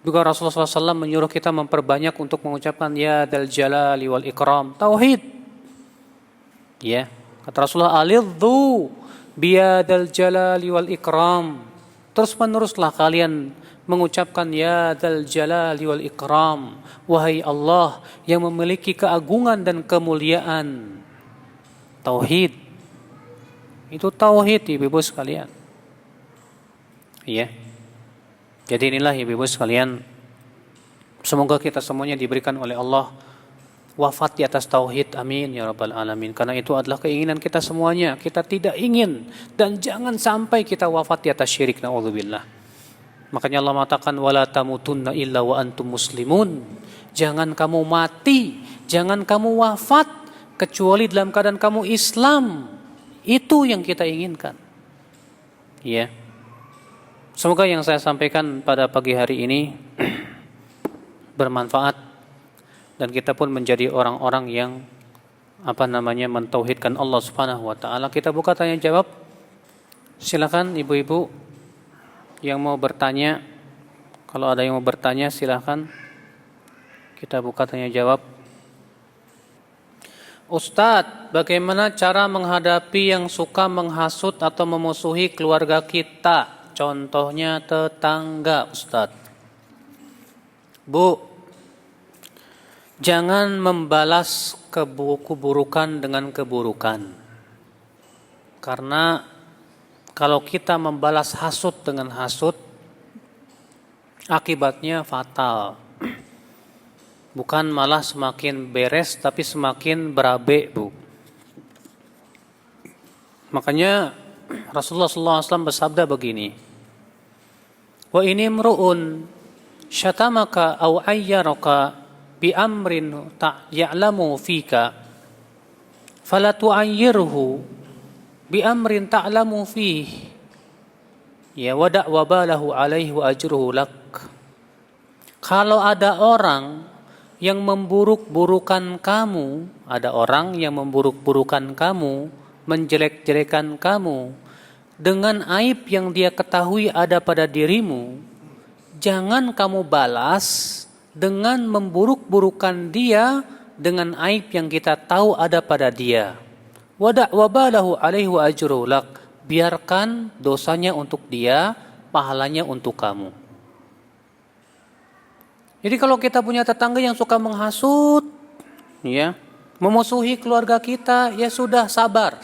Juga Rasulullah SAW menyuruh kita memperbanyak untuk mengucapkan ya dzal jalali wal ikram tauhid. Ya, kata Rasulullah alidhu biya dzal jalali wal ikram. Terus meneruslah kalian mengucapkan ya dzal jalali wal ikram, wahai Allah yang memiliki keagungan dan kemuliaan. Tauhid. Itu tauhid, Ibu-ibu sekalian. Iya. Jadi inilah ibu-ibu sekalian, semoga kita semuanya diberikan oleh Allah wafat di atas tauhid, amin ya rabbal alamin. Karena itu adalah keinginan kita semuanya. Kita tidak ingin dan jangan sampai kita wafat di atas syirik, naudzubillah. Makanya Allah mengatakan wala tamutunna illa wa antum muslimun. Jangan kamu mati, jangan kamu wafat kecuali dalam keadaan kamu Islam. Itu yang kita inginkan. Ya. Semoga yang saya sampaikan pada pagi hari ini bermanfaat dan kita pun menjadi orang-orang yang mentauhidkan Allah Subhanahu wa taala. Kita buka tanya jawab. Silakan ibu-ibu yang mau bertanya. Kalau ada yang mau bertanya silakan. Kita buka tanya jawab. Ustadz, bagaimana cara menghadapi yang suka menghasut atau memusuhi keluarga kita? Contohnya tetangga, Ustadz. Bu, jangan membalas keburukan dengan keburukan. Karena kalau kita membalas hasut dengan hasut, akibatnya fatal. Bukan malah semakin beres, tapi semakin berabe, Bu. Makanya Rasulullah SAW bersabda begini, wa ini imru'un syatamaka aw ayyaraka bi amrin ya'lamu fika fala tu'ayyirhu bi amrin ta'lamu fihi ya wada' wabalahu alaihi wa ajruhu lak. Kalau ada orang yang memburuk-burukan kamu, menjelek-jelekan kamu dengan aib yang dia ketahui ada pada dirimu, jangan kamu balas dengan memburuk-burukan dia dengan aib yang kita tahu ada pada dia. Wada' wabalahu alaihi wa ajruhu lak. biarkan dosanya untuk dia, pahalanya untuk kamu. Jadi kalau kita punya tetangga yang suka menghasut, ya, memusuhi keluarga kita, ya sudah, sabar.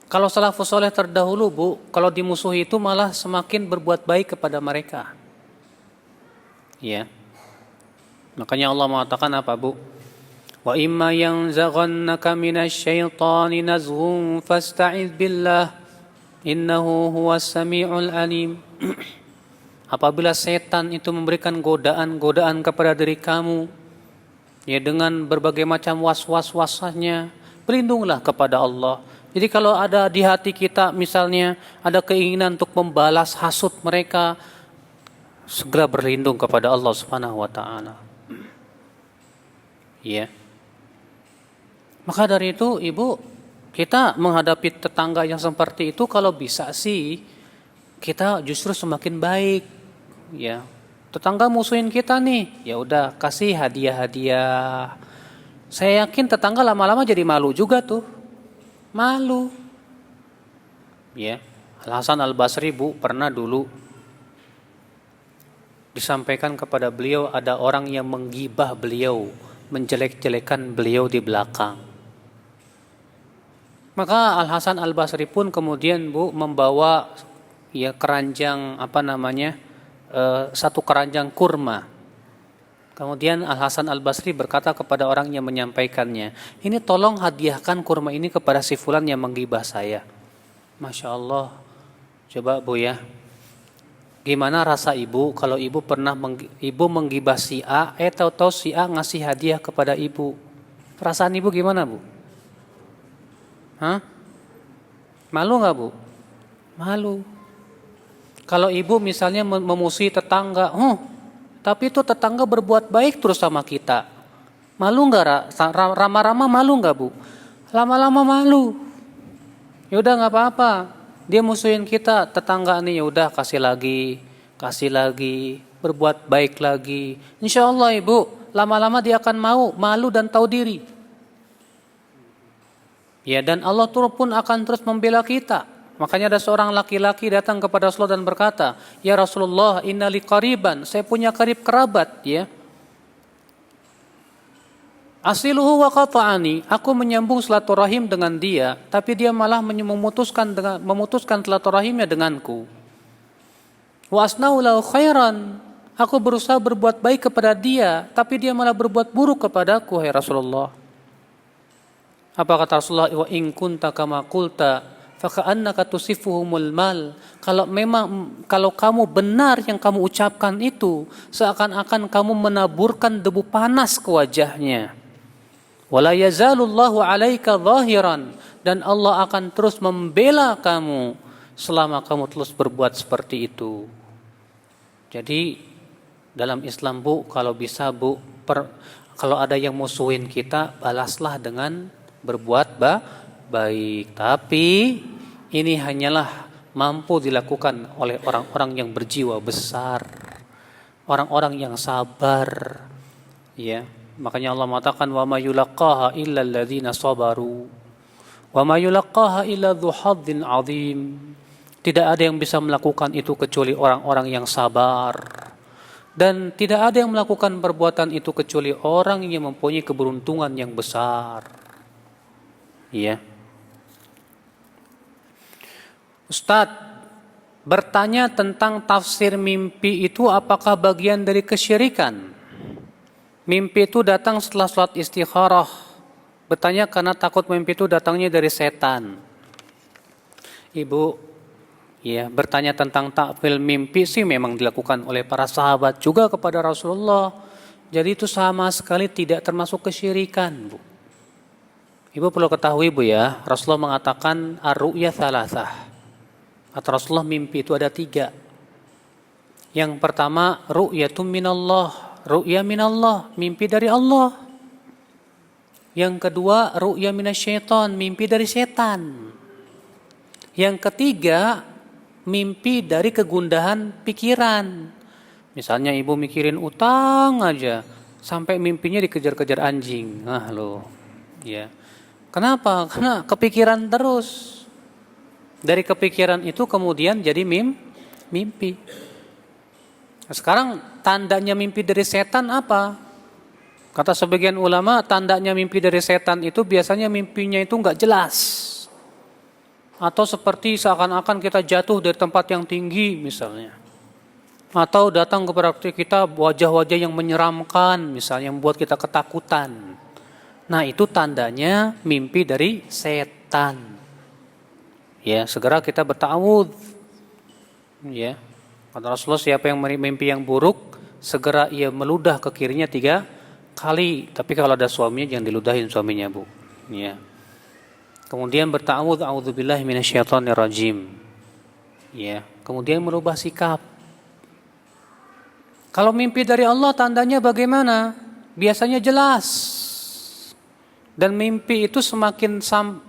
Kalau salafus saleh terdahulu, Bu, kalau dimusuhi itu malah semakin berbuat baik kepada mereka. Ya. Makanya Allah mengatakan apa, Bu? Wa imma yanzaghannaka minasyaitani nazghun fasta'iz billah innahu huwas samiul alim. Apabila setan itu memberikan godaan kepada diri kamu, ya, dengan berbagai macam was-wasnya, berlindunglah kepada Allah. Jadi kalau ada di hati kita misalnya ada keinginan untuk membalas hasut mereka, segera berlindung kepada Allah Subhanahu wa taala. Ya. Maka dari itu, Ibu, kita menghadapi tetangga yang seperti itu kalau bisa sih kita justru semakin baik. Ya, tetangga musuhin kita nih, ya udah kasih hadiah-hadiah. Saya yakin tetangga lama-lama jadi malu juga tuh, malu. Ya, Al-Hasan Al-Basri, Bu, pernah dulu disampaikan kepada beliau ada orang yang menggibah beliau, menjelek-jelekan beliau di belakang. Maka Al-Hasan Al-Basri pun kemudian, Bu, membawa ya keranjang satu keranjang kurma. Kemudian Al-Hasan Al-Basri berkata kepada orang yang menyampaikannya, ini tolong hadiahkan kurma ini kepada si fulan yang menggibah saya. Masya Allah. Coba, Bu, ya, gimana rasa Ibu kalau Ibu pernah Ibu menggibah si A, tahu-tahu si A ngasih hadiah kepada Ibu. Perasaan Ibu gimana, Bu? Hah? Malu gak, Bu? Malu. Kalau Ibu misalnya memusuhi tetangga, tapi itu tetangga berbuat baik terus sama kita, malu gak? Ramah-ramah malu gak, Bu? Lama-lama malu. Yaudah gak apa-apa, dia musuhin kita, tetangga nih, yaudah kasih lagi, berbuat baik lagi. Insya Allah, Ibu, lama-lama dia akan malu dan tahu diri. Ya, dan Allah pun akan terus membela kita. Makanya ada seorang laki-laki datang kepada Rasulullah dan berkata, ya Rasulullah, inna li qariban, saya punya karib kerabat, ya. Asiluhu wa qata'ani, aku menyambung silaturahim dengan dia, tapi dia malah memutuskan silaturahimnya denganku. Wa asna'u lahu khairan, aku berusaha berbuat baik kepada dia, tapi dia malah berbuat buruk kepadaku, hai Rasulullah. Apa kata Rasulullah? Wa in kunta kama qulta faka'annaka tusifuhumul mal. Kalau kamu benar yang kamu ucapkan itu, seakan-akan kamu menaburkan debu panas ke wajahnya. Wala yazalullahu 'alaika zahiran, dan Allah akan terus membela kamu selama kamu terus berbuat seperti itu. Jadi dalam Islam, Bu, kalau bisa, Bu, kalau ada yang musuhin kita, balaslah dengan berbuat baik. Tapi ini hanyalah mampu dilakukan oleh orang-orang yang berjiwa besar, orang-orang yang sabar. Ya, makanya Allah mengatakan wa ma yulaqaha illa alladzina sabaru wa ma yulaqaha illa dzu hadzin adzim. Tidak ada yang bisa melakukan itu kecuali orang-orang yang sabar. Dan tidak ada yang melakukan perbuatan itu kecuali orang yang mempunyai keberuntungan yang besar. Iya. Ustadz, bertanya tentang tafsir mimpi itu apakah bagian dari kesyirikan? Mimpi itu datang setelah sholat istikharah. Bertanya karena takut mimpi itu datangnya dari setan. Ibu, ya, bertanya tentang takwil mimpi sih memang dilakukan oleh para sahabat juga kepada Rasulullah. Jadi itu sama sekali tidak termasuk kesyirikan, Bu. Ibu perlu ketahui, Bu, ya, Rasulullah mengatakan ar-ru'ya thalathah. Kata Rasulullah, mimpi itu ada 3. Yang pertama, ru'yatun minallah, ru'ya minallah, mimpi dari Allah. Yang kedua, ru'ya minasyaitan, mimpi dari setan. Yang ketiga, mimpi dari kegundahan pikiran. Misalnya ibu mikirin utang aja, sampai mimpinya dikejar-kejar anjing. Loh, ya. Kenapa? Karena kepikiran terus. Dari kepikiran itu kemudian jadi mimpi. Nah, sekarang tandanya mimpi dari setan apa? Kata sebagian ulama, tandanya mimpi dari setan itu biasanya mimpinya itu nggak jelas. Atau seperti seakan-akan kita jatuh dari tempat yang tinggi misalnya. Atau datang kepada kita wajah-wajah yang menyeramkan misalnya, yang membuat kita ketakutan. Nah, itu tandanya mimpi dari setan. Ya, segera kita berta'awudz. Ya. Kata Rasulullah, siapa yang mimpi yang buruk, segera ia meludah ke kirinya 3 kali. Tapi kalau ada suaminya jangan diludahin suaminya, Bu. Ya. Kemudian berta'awudz, a'udzubillahi minasyaitonirrajim. Ya, kemudian merubah sikap. Kalau mimpi dari Allah tandanya bagaimana? Biasanya jelas. Dan mimpi itu semakin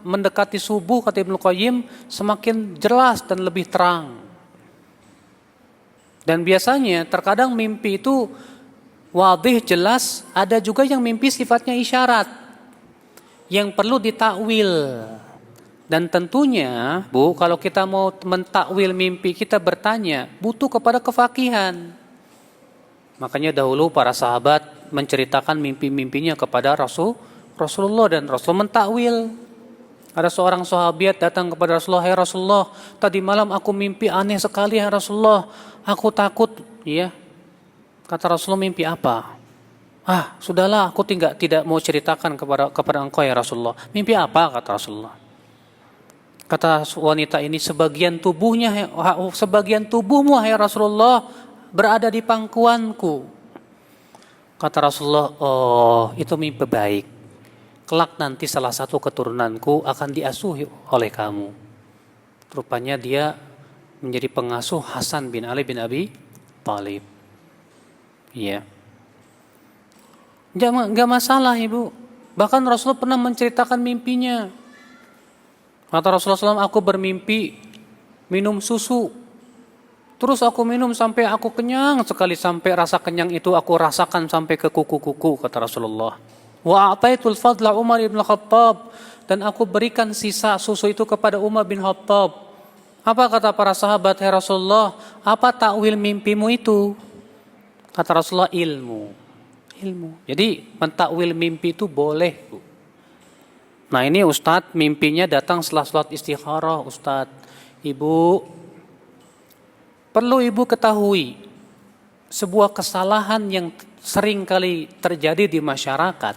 mendekati subuh, kata Ibnu Qayyim, semakin jelas dan lebih terang. Dan biasanya terkadang mimpi itu wadih, jelas, ada juga yang mimpi sifatnya isyarat yang perlu ditakwil. Dan tentunya, Bu, kalau kita mau mentakwil mimpi, kita bertanya, butuh kepada kefakihan. Makanya dahulu para sahabat menceritakan mimpi-mimpinya kepada Rasulullah, dan Rasul mentakwil. Ada seorang sahabat datang kepada Rasulullah, "Hai Rasulullah, tadi malam aku mimpi aneh sekali ya Rasulullah. Aku takut." Ya. Kata Rasulullah, "Mimpi apa?" Sudahlah, aku tidak mau ceritakan kepada engkau ya Rasulullah. Mimpi apa? Kata Rasulullah. Kata wanita ini, sebagian tubuhmu hai Rasulullah berada di pangkuanku. Kata Rasulullah, oh, itu mimpi baik. Kelak nanti salah satu keturunanku akan diasuh oleh kamu. Rupanya dia menjadi pengasuh Hasan bin Ali bin Abi Thalib. Iya. Enggak masalah, Ibu. Bahkan Rasulullah pernah menceritakan mimpinya. Kata Rasulullah SAW, aku bermimpi minum susu. Terus aku minum sampai aku kenyang sekali, sampai rasa kenyang itu aku rasakan sampai ke kuku-kuku, kata Rasulullah. Wa a'taitul fadla Umar bin Khattab, dan aku berikan sisa susu itu kepada Umar bin Khattab. Apa kata para sahabat, "Hai Rasulullah, apa takwil mimpimu itu?" Kata Rasulullah, ilmu. Jadi mentakwil mimpi itu boleh, Bu. Nah, ini Ustadz mimpinya datang setelah sholat istikharah, Ustadz. Ibu, perlu Ibu ketahui sebuah kesalahan yang sering kali terjadi di masyarakat.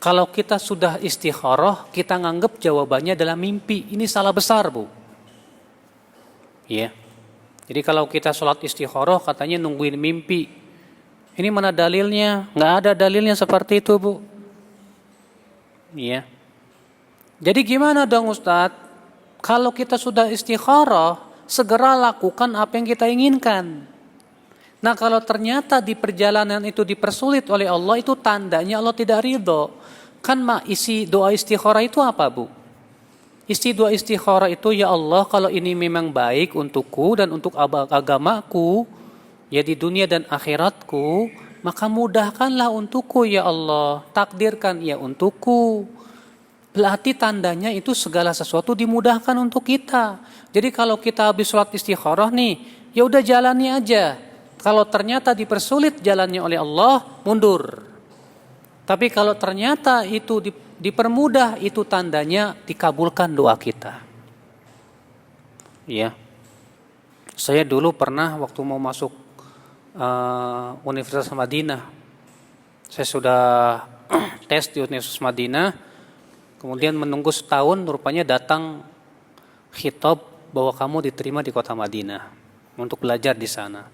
Kalau kita sudah istikharah, kita nganggap jawabannya adalah mimpi. Ini salah besar, Bu. Ya. Jadi kalau kita sholat istikharah katanya nungguin mimpi. Ini mana dalilnya? Nggak ada dalilnya seperti itu, Bu. Iya. Jadi gimana dong Ustadz? Kalau kita sudah istikharah, segera lakukan apa yang kita inginkan. Nah, kalau ternyata di perjalanan itu dipersulit oleh Allah, itu tandanya Allah tidak ridho. Kan isi doa istikharah itu apa, Bu? Isi doa istikharah itu, ya Allah, kalau ini memang baik untukku dan untuk agamaku, ya di dunia dan akhiratku, maka mudahkanlah untukku ya Allah, takdirkan ya untukku. Berarti tandanya itu segala sesuatu dimudahkan untuk kita. Jadi kalau kita habis sholat istikharah nih, ya udah jalani aja. Kalau ternyata dipersulit jalannya oleh Allah, mundur. Tapi kalau ternyata itu dipermudah, itu tandanya dikabulkan doa kita. Ya. Saya dulu pernah waktu mau masuk Universitas Madinah, saya sudah tes di Universitas Madinah, kemudian menunggu setahun, rupanya datang khitab bahwa kamu diterima di kota Madinah untuk belajar di sana.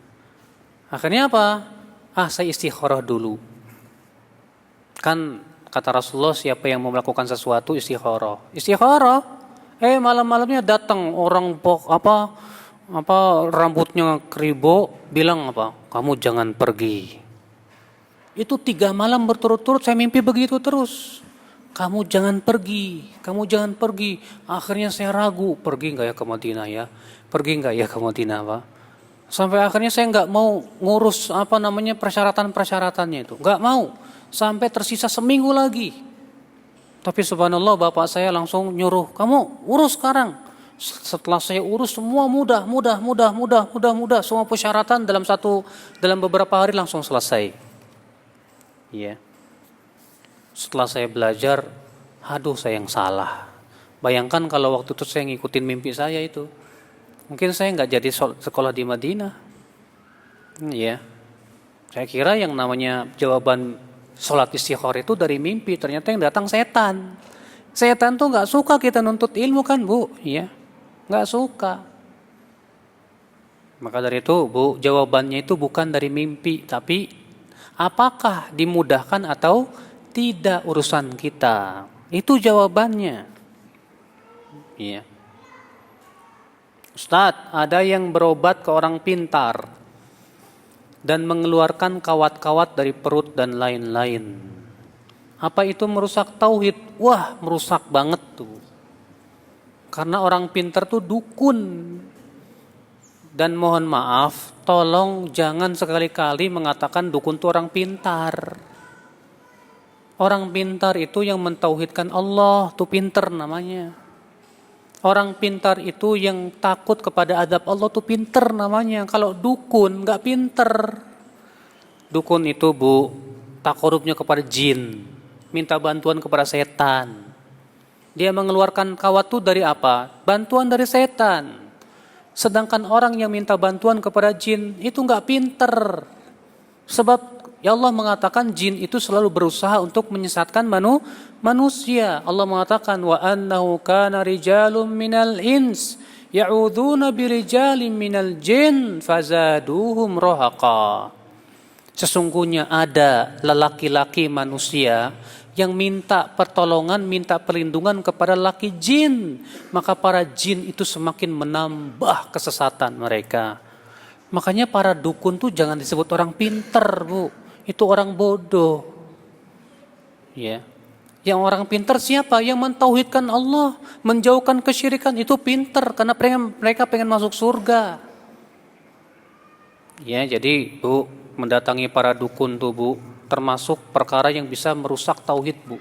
Akhirnya apa? Saya istikharah dulu. Kan kata Rasulullah, siapa yang mau melakukan sesuatu istikharah. Malam-malamnya datang orang rambutnya keribo, bilang apa? Kamu jangan pergi. Itu 3 malam berturut-turut saya mimpi begitu terus. Kamu jangan pergi. Akhirnya saya ragu, pergi nggak ya ke Madinah ya? Pak? Sampai akhirnya saya nggak mau ngurus persyaratan-persyaratannya itu, nggak mau. Sampai tersisa seminggu lagi. Tapi subhanallah, bapak saya langsung nyuruh, kamu urus sekarang. Setelah saya urus semua mudah, semua persyaratan dalam beberapa hari langsung selesai. Ya. Setelah saya belajar, aduh saya yang salah. Bayangkan kalau waktu itu saya ngikutin mimpi saya itu, mungkin saya nggak jadi sekolah di Madinah. Ya. Saya kira yang namanya jawaban sholat istikharah itu dari mimpi, ternyata yang datang setan. Setan tuh nggak suka kita nuntut ilmu kan, Bu? Ya. Nggak suka. Maka dari itu, Bu, jawabannya itu bukan dari mimpi, tapi apakah dimudahkan atau tidak urusan kita. Itu jawabannya. Iya. Ustadz, ada yang berobat ke orang pintar dan mengeluarkan kawat-kawat dari perut dan lain-lain. Apa itu merusak tauhid? Wah, merusak banget tuh. Karena orang pintar tuh dukun. Dan mohon maaf, tolong jangan sekali-kali mengatakan dukun itu orang pintar. Orang pintar itu yang mentauhidkan Allah, tuh pintar namanya. Orang pintar itu yang takut kepada azab Allah, tuh pintar namanya. Kalau dukun nggak pintar. Dukun itu, Bu, takarubnya kepada jin, minta bantuan kepada setan. Dia mengeluarkan kawat itu dari apa? Bantuan dari setan. Sedangkan orang yang minta bantuan kepada jin itu nggak pinter. Sebab ya Allah mengatakan jin itu selalu berusaha untuk menyesatkan manusia. Allah mengatakan wa annahu kana rijalun minal ins ya'udzuna birijalin minal jin fazaduhum rahaqa. Sesungguhnya ada lelaki-laki manusia yang minta pertolongan, minta perlindungan kepada laki jin, maka para jin itu semakin menambah kesesatan mereka. Makanya para dukun tuh jangan disebut orang pinter, Bu. Itu orang bodoh. Ya. Yang orang pinter siapa? Yang mentauhidkan Allah, menjauhkan kesyirikan, itu pinter karena mereka pengen masuk surga. Ya, jadi Bu, mendatangi para dukun tuh, Bu, termasuk perkara yang bisa merusak tauhid, Bu.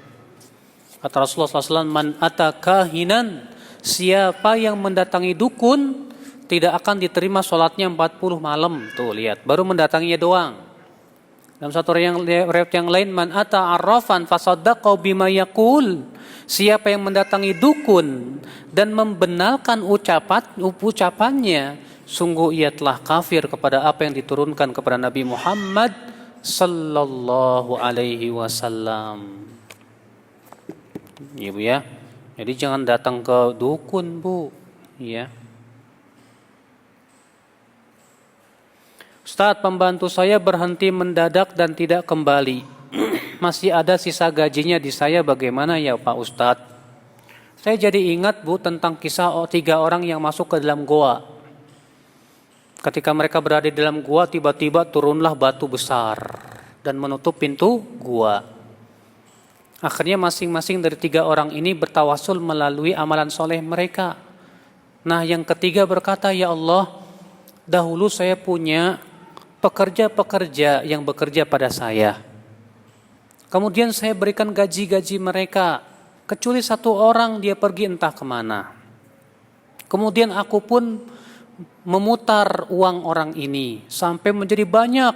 Kata Rasulullah SAW, man atakahinan, siapa yang mendatangi dukun tidak akan diterima sholatnya 40 malam. Tuh lihat, baru mendatanginya doang. Dalam satu riwayat yang lain, man ata arrafan fasaddaqa bima yaqul, siapa yang mendatangi dukun dan membenarkan ucapannya, sungguh ia telah kafir kepada apa yang diturunkan kepada Nabi Muhammad sallallahu alaihi wasallam. Ya, Bu ya. Jadi jangan datang ke dukun, Bu. Ya. Ustaz, pembantu saya berhenti mendadak dan tidak kembali. Masih ada sisa gajinya di saya, bagaimana ya Pak Ustaz? Saya jadi ingat, Bu, tentang kisah 3 orang yang masuk ke dalam goa. Ketika mereka berada di dalam gua, tiba-tiba turunlah batu besar dan menutup pintu gua. Akhirnya masing-masing dari 3 orang ini bertawasul melalui amalan soleh mereka. Nah, yang ketiga berkata, ya Allah, dahulu saya punya pekerja-pekerja yang bekerja pada saya. Kemudian saya berikan gaji-gaji mereka, kecuali 1 orang dia pergi entah kemana. Kemudian aku pun memutar uang orang ini sampai menjadi banyak,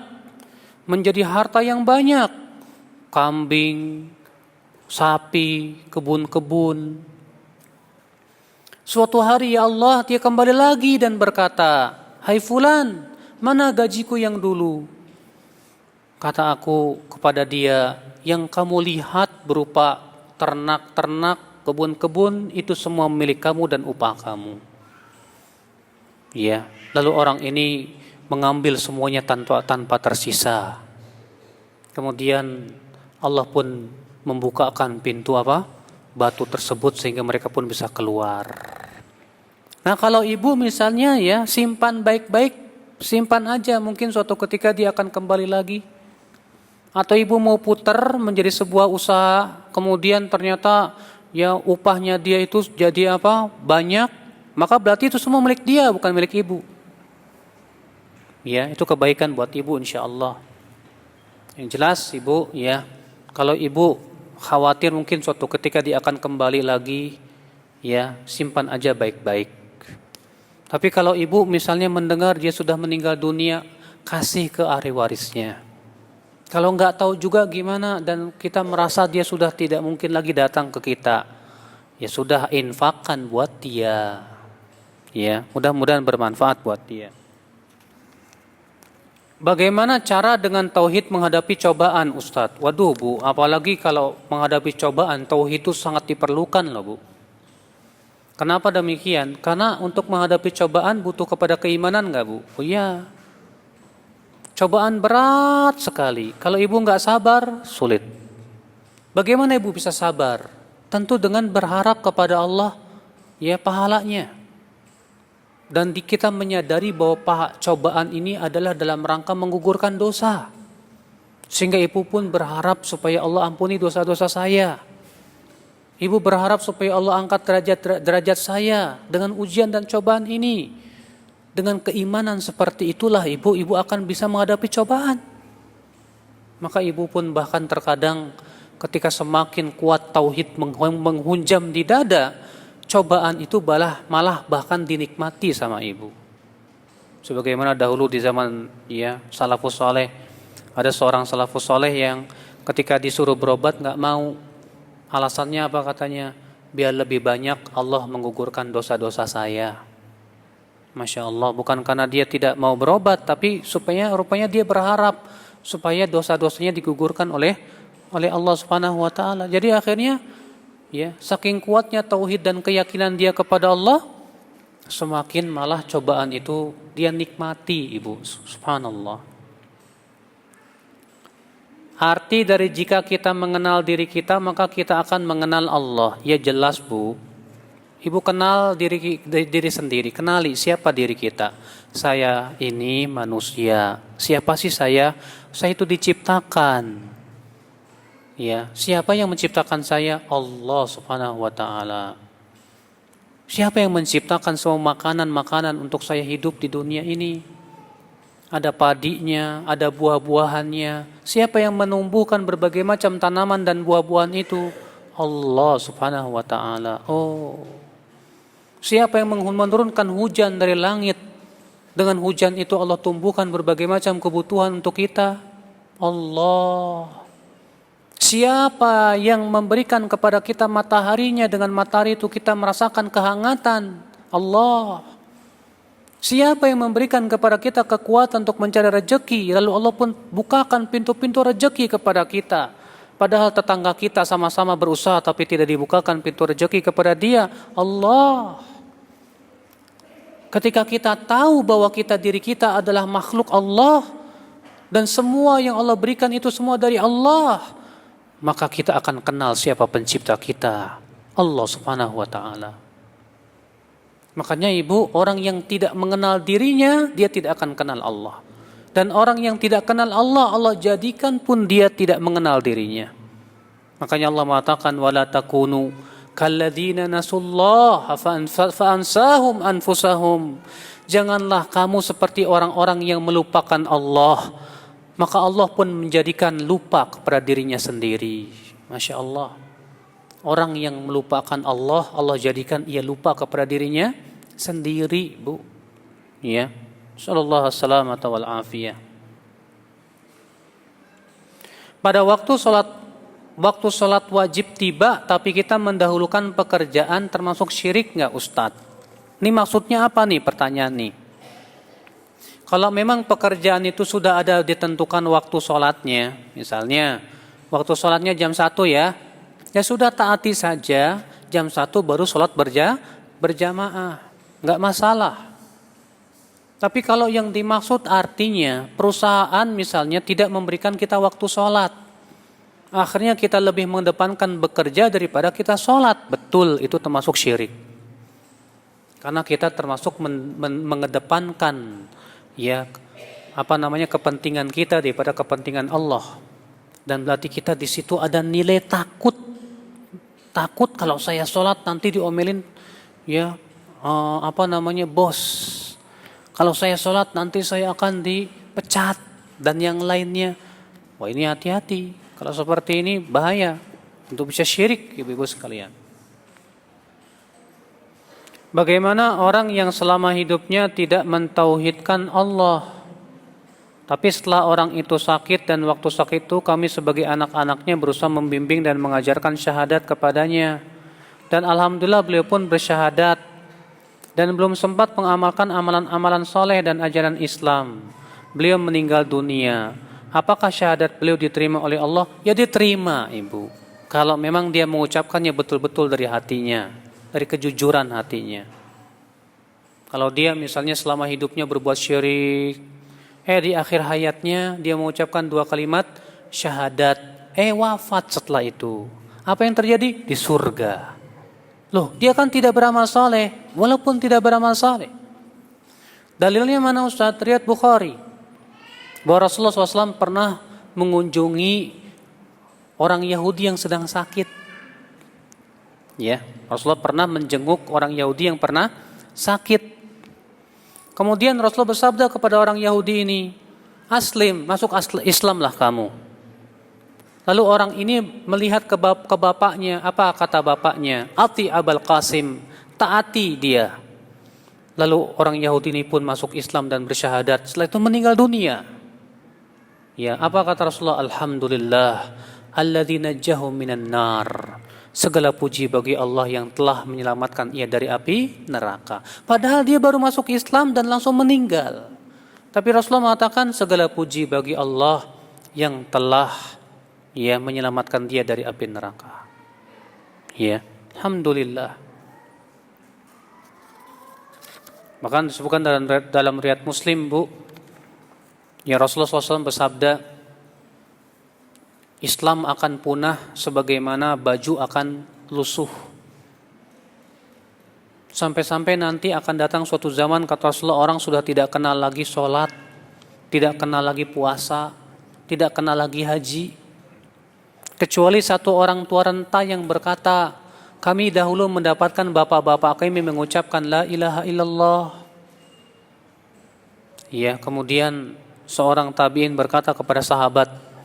menjadi harta yang banyak, kambing, sapi, kebun-kebun. Suatu hari ya Allah, dia kembali lagi dan berkata, hai fulan, mana gajiku yang dulu? Kata aku kepada dia, yang kamu lihat berupa ternak-ternak, kebun-kebun, itu semua milik kamu dan upah kamu. Ya, lalu orang ini mengambil semuanya tanpa tersisa. Kemudian Allah pun membukakan pintu batu tersebut sehingga mereka pun bisa keluar. Nah, kalau ibu misalnya ya simpan baik-baik, simpan aja, mungkin suatu ketika dia akan kembali lagi. Atau ibu mau putar menjadi sebuah usaha, kemudian ternyata ya upahnya dia itu jadi banyak. Maka berarti itu semua milik dia, bukan milik ibu. Ya, itu kebaikan buat ibu insyaallah. Yang jelas ibu ya, kalau ibu khawatir mungkin suatu ketika dia akan kembali lagi, ya simpan aja baik-baik. Tapi kalau ibu misalnya mendengar dia sudah meninggal dunia, kasih ke ahli warisnya. Kalau nggak tahu juga gimana dan kita merasa dia sudah tidak mungkin lagi datang ke kita, ya sudah infakkan buat dia. Ya, mudah-mudahan bermanfaat buat dia. Bagaimana cara dengan tauhid menghadapi cobaan, Ustadz? Waduh, Bu, apalagi kalau menghadapi cobaan, tauhid itu sangat diperlukan loh, Bu. Kenapa demikian? Karena untuk menghadapi cobaan butuh kepada keimanan nggak, Bu? Oh iya. Cobaan berat sekali. Kalau ibu nggak sabar, sulit. Bagaimana ibu bisa sabar? Tentu dengan berharap kepada Allah, ya pahalanya. Dan kita menyadari bahwa cobaan ini adalah dalam rangka menggugurkan dosa. Sehingga ibu pun berharap supaya Allah ampuni dosa-dosa saya. Ibu berharap supaya Allah angkat derajat saya dengan ujian dan cobaan ini. Dengan keimanan seperti itulah ibu akan bisa menghadapi cobaan. Maka ibu pun bahkan terkadang ketika semakin kuat tauhid menghunjam di dada, cobaan itu malah bahkan dinikmati sama ibu. Sebagaimana dahulu di zaman salafus saleh, ada seorang salafus saleh yang ketika disuruh berobat nggak mau. Alasannya apa katanya? Biar lebih banyak Allah menggugurkan dosa-dosa saya. Masya Allah, bukan karena dia tidak mau berobat, tapi rupanya dia berharap supaya dosa-dosanya digugurkan oleh Allah Subhanahu wa taala. Jadi akhirnya saking kuatnya tauhid dan keyakinan dia kepada Allah, semakin malah cobaan itu dia nikmati, Ibu. Subhanallah. Arti dari jika kita mengenal diri kita, maka kita akan mengenal Allah. Ya jelas, Bu. Ibu kenal diri sendiri, kenali siapa diri kita. Saya ini manusia. Siapa sih saya? Saya itu diciptakan. Ya, siapa yang menciptakan saya? Allah Subhanahu wa taala. Siapa yang menciptakan semua makanan-makanan untuk saya hidup di dunia ini? Ada padinya, ada buah-buahannya. Siapa yang menumbuhkan berbagai macam tanaman dan buah-buahan itu? Allah Subhanahu wa taala. Oh. Siapa yang menurunkan hujan dari langit? Dengan hujan itu Allah tumbuhkan berbagai macam kebutuhan untuk kita. Allah. Siapa yang memberikan kepada kita mataharinya, dengan matahari itu kita merasakan kehangatan? Allah. Siapa yang memberikan kepada kita kekuatan untuk mencari rezeki, lalu Allah pun bukakan pintu-pintu rezeki kepada kita. Padahal tetangga kita sama-sama berusaha tapi tidak dibukakan pintu rezeki kepada dia. Allah. Ketika kita tahu bahwa diri kita adalah makhluk Allah dan semua yang Allah berikan itu semua dari Allah, maka kita akan kenal siapa pencipta kita, Allah Subhanahu wa taala. Makanya ibu, orang yang tidak mengenal dirinya, dia tidak akan kenal Allah. Dan orang yang tidak kenal Allah, Allah jadikan pun dia tidak mengenal dirinya. Makanya Allah mengatakan wala takunu kalladzina nasullaha fa'ansahum anfusahum. Janganlah kamu seperti orang-orang yang melupakan Allah, maka Allah pun menjadikan lupa kepada dirinya sendiri. Masya Allah. Orang yang melupakan Allah, Allah jadikan ia lupa kepada dirinya sendiri, Bu. Ya. Sallallahu alaihi wal afiyah. Pada waktu sholat wajib tiba, tapi kita mendahulukan pekerjaan, termasuk syirik nggak, Ustadz? Ini maksudnya apa nih, pertanyaan nih? Kalau memang pekerjaan itu sudah ada ditentukan waktu sholatnya, misalnya waktu sholatnya jam 1 ya sudah taati saja, jam 1 baru sholat berjamaah, nggak masalah. Tapi kalau yang dimaksud artinya perusahaan misalnya tidak memberikan kita waktu sholat, akhirnya kita lebih mengedepankan bekerja daripada kita sholat. Betul, itu termasuk syirik. Karena kita termasuk mengedepankan kepentingan kita daripada kepentingan Allah. Dan berarti kita di situ ada nilai takut. Takut kalau saya sholat nanti diomelin bos. Kalau saya sholat nanti saya akan dipecat dan yang lainnya. Wah, ini hati-hati. Kalau seperti ini bahaya untuk bisa syirik, ibu-ibu sekalian. Bagaimana orang yang selama hidupnya tidak mentauhidkan Allah, tapi setelah orang itu sakit dan waktu sakit itu kami sebagai anak-anaknya berusaha membimbing dan mengajarkan syahadat kepadanya. Dan alhamdulillah beliau pun bersyahadat dan belum sempat mengamalkan amalan-amalan soleh dan ajaran Islam. Beliau meninggal dunia. Apakah syahadat beliau diterima oleh Allah? Ya diterima, Ibu. Kalau memang dia mengucapkannya betul-betul dari hatinya, dari kejujuran hatinya. Kalau dia misalnya selama hidupnya berbuat syirik, di akhir hayatnya dia mengucapkan 2 kalimat syahadat, wafat setelah itu. Apa yang terjadi? Di surga. Loh, dia kan tidak beramal saleh, walaupun tidak beramal saleh. Dalilnya mana Ustaz? Riwayat Bukhari. Bahwa Rasulullah SAW pernah mengunjungi orang Yahudi yang sedang sakit. Ya, Rasulullah pernah menjenguk orang Yahudi yang pernah sakit. Kemudian Rasulullah bersabda kepada orang Yahudi ini, "Aslim, masuk Islamlah kamu." Lalu orang ini melihat ke bapaknya. Apa kata bapaknya? "Ati Abul Qasim," taati dia. Lalu orang Yahudi ini pun masuk Islam dan bersyahadat. Setelah itu meninggal dunia. Ya, apa kata Rasulullah? "Alhamdulillah alladzi najjahu minan nar." Segala puji bagi Allah yang telah menyelamatkan ia dari api neraka. Padahal dia baru masuk Islam dan langsung meninggal. Tapi Rasulullah mengatakan segala puji bagi Allah yang telah menyelamatkan dia dari api neraka. Ya, alhamdulillah. Bahkan disebutkan dalam riwayat Muslim, Bu, ya Rasulullah SAW bersabda, Islam akan punah sebagaimana baju akan lusuh. Sampai-sampai nanti akan datang suatu zaman, kata Rasulullah, orang sudah tidak kenal lagi sholat, tidak kenal lagi puasa, tidak kenal lagi haji. Kecuali satu orang tua renta yang berkata, kami dahulu mendapatkan bapak-bapak kami mengucapkan la ilaha illallah. Ya, kemudian seorang tabi'in berkata kepada sahabat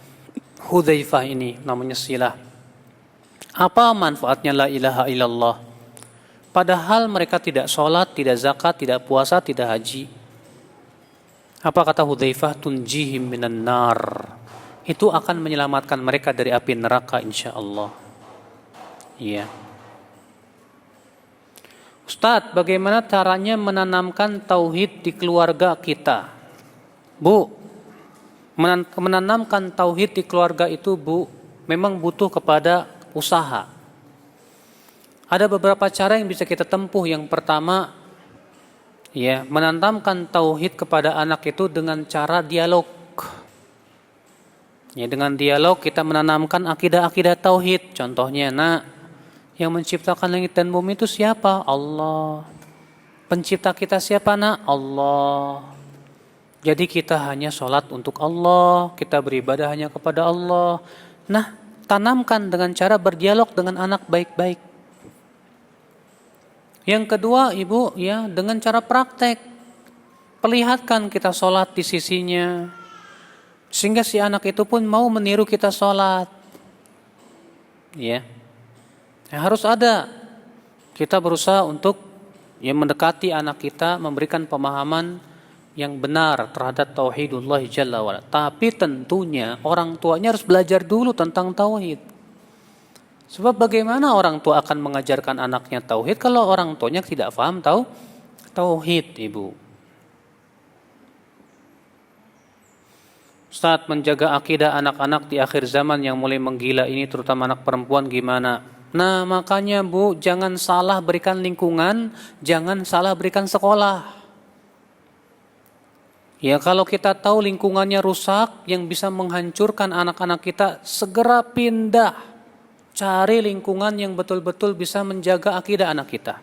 Hudzaifah ini, namanya Silah, apa manfaatnya la ilaha illallah? Padahal mereka tidak sholat, tidak zakat, tidak puasa, tidak haji. Apa kata Hudzaifah? Tunjihim minan nar. Itu akan menyelamatkan mereka dari api neraka insyaallah. Iya. Ustadz, bagaimana caranya menanamkan tauhid di keluarga kita? Bu, menanamkan tauhid di keluarga itu, Bu, memang butuh kepada usaha. Ada beberapa cara yang bisa kita tempuh. Yang pertama, ya, menanamkan tauhid kepada anak itu dengan cara dialog. Ya, dengan dialog kita menanamkan akidah-akidah tauhid. Contohnya, nak, yang menciptakan langit dan bumi itu siapa? Allah. Pencipta kita siapa, nak? Allah. Jadi kita hanya sholat untuk Allah, kita beribadah hanya kepada Allah. Nah, tanamkan dengan cara berdialog dengan anak baik-baik. Yang kedua, Ibu, ya, dengan cara praktek. Perlihatkan kita sholat di sisinya, sehingga si anak itu pun mau meniru kita sholat. Ya, harus ada. Kita berusaha untuk mendekati anak kita, memberikan pemahaman yang benar terhadap tauhidullah jalla wa'ala. Tapi tentunya orang tuanya harus belajar dulu tentang tauhid. Sebab bagaimana orang tua akan mengajarkan anaknya tauhid kalau orang tuanya tidak paham tauhid, Ibu. Saat menjaga akidah anak-anak di akhir zaman yang mulai menggila ini, terutama anak perempuan, gimana? Nah, makanya, Bu, jangan salah berikan lingkungan, jangan salah berikan sekolah. Ya, kalau kita tahu lingkungannya rusak yang bisa menghancurkan anak-anak kita, segera pindah. Cari lingkungan yang betul-betul bisa menjaga akidah anak kita.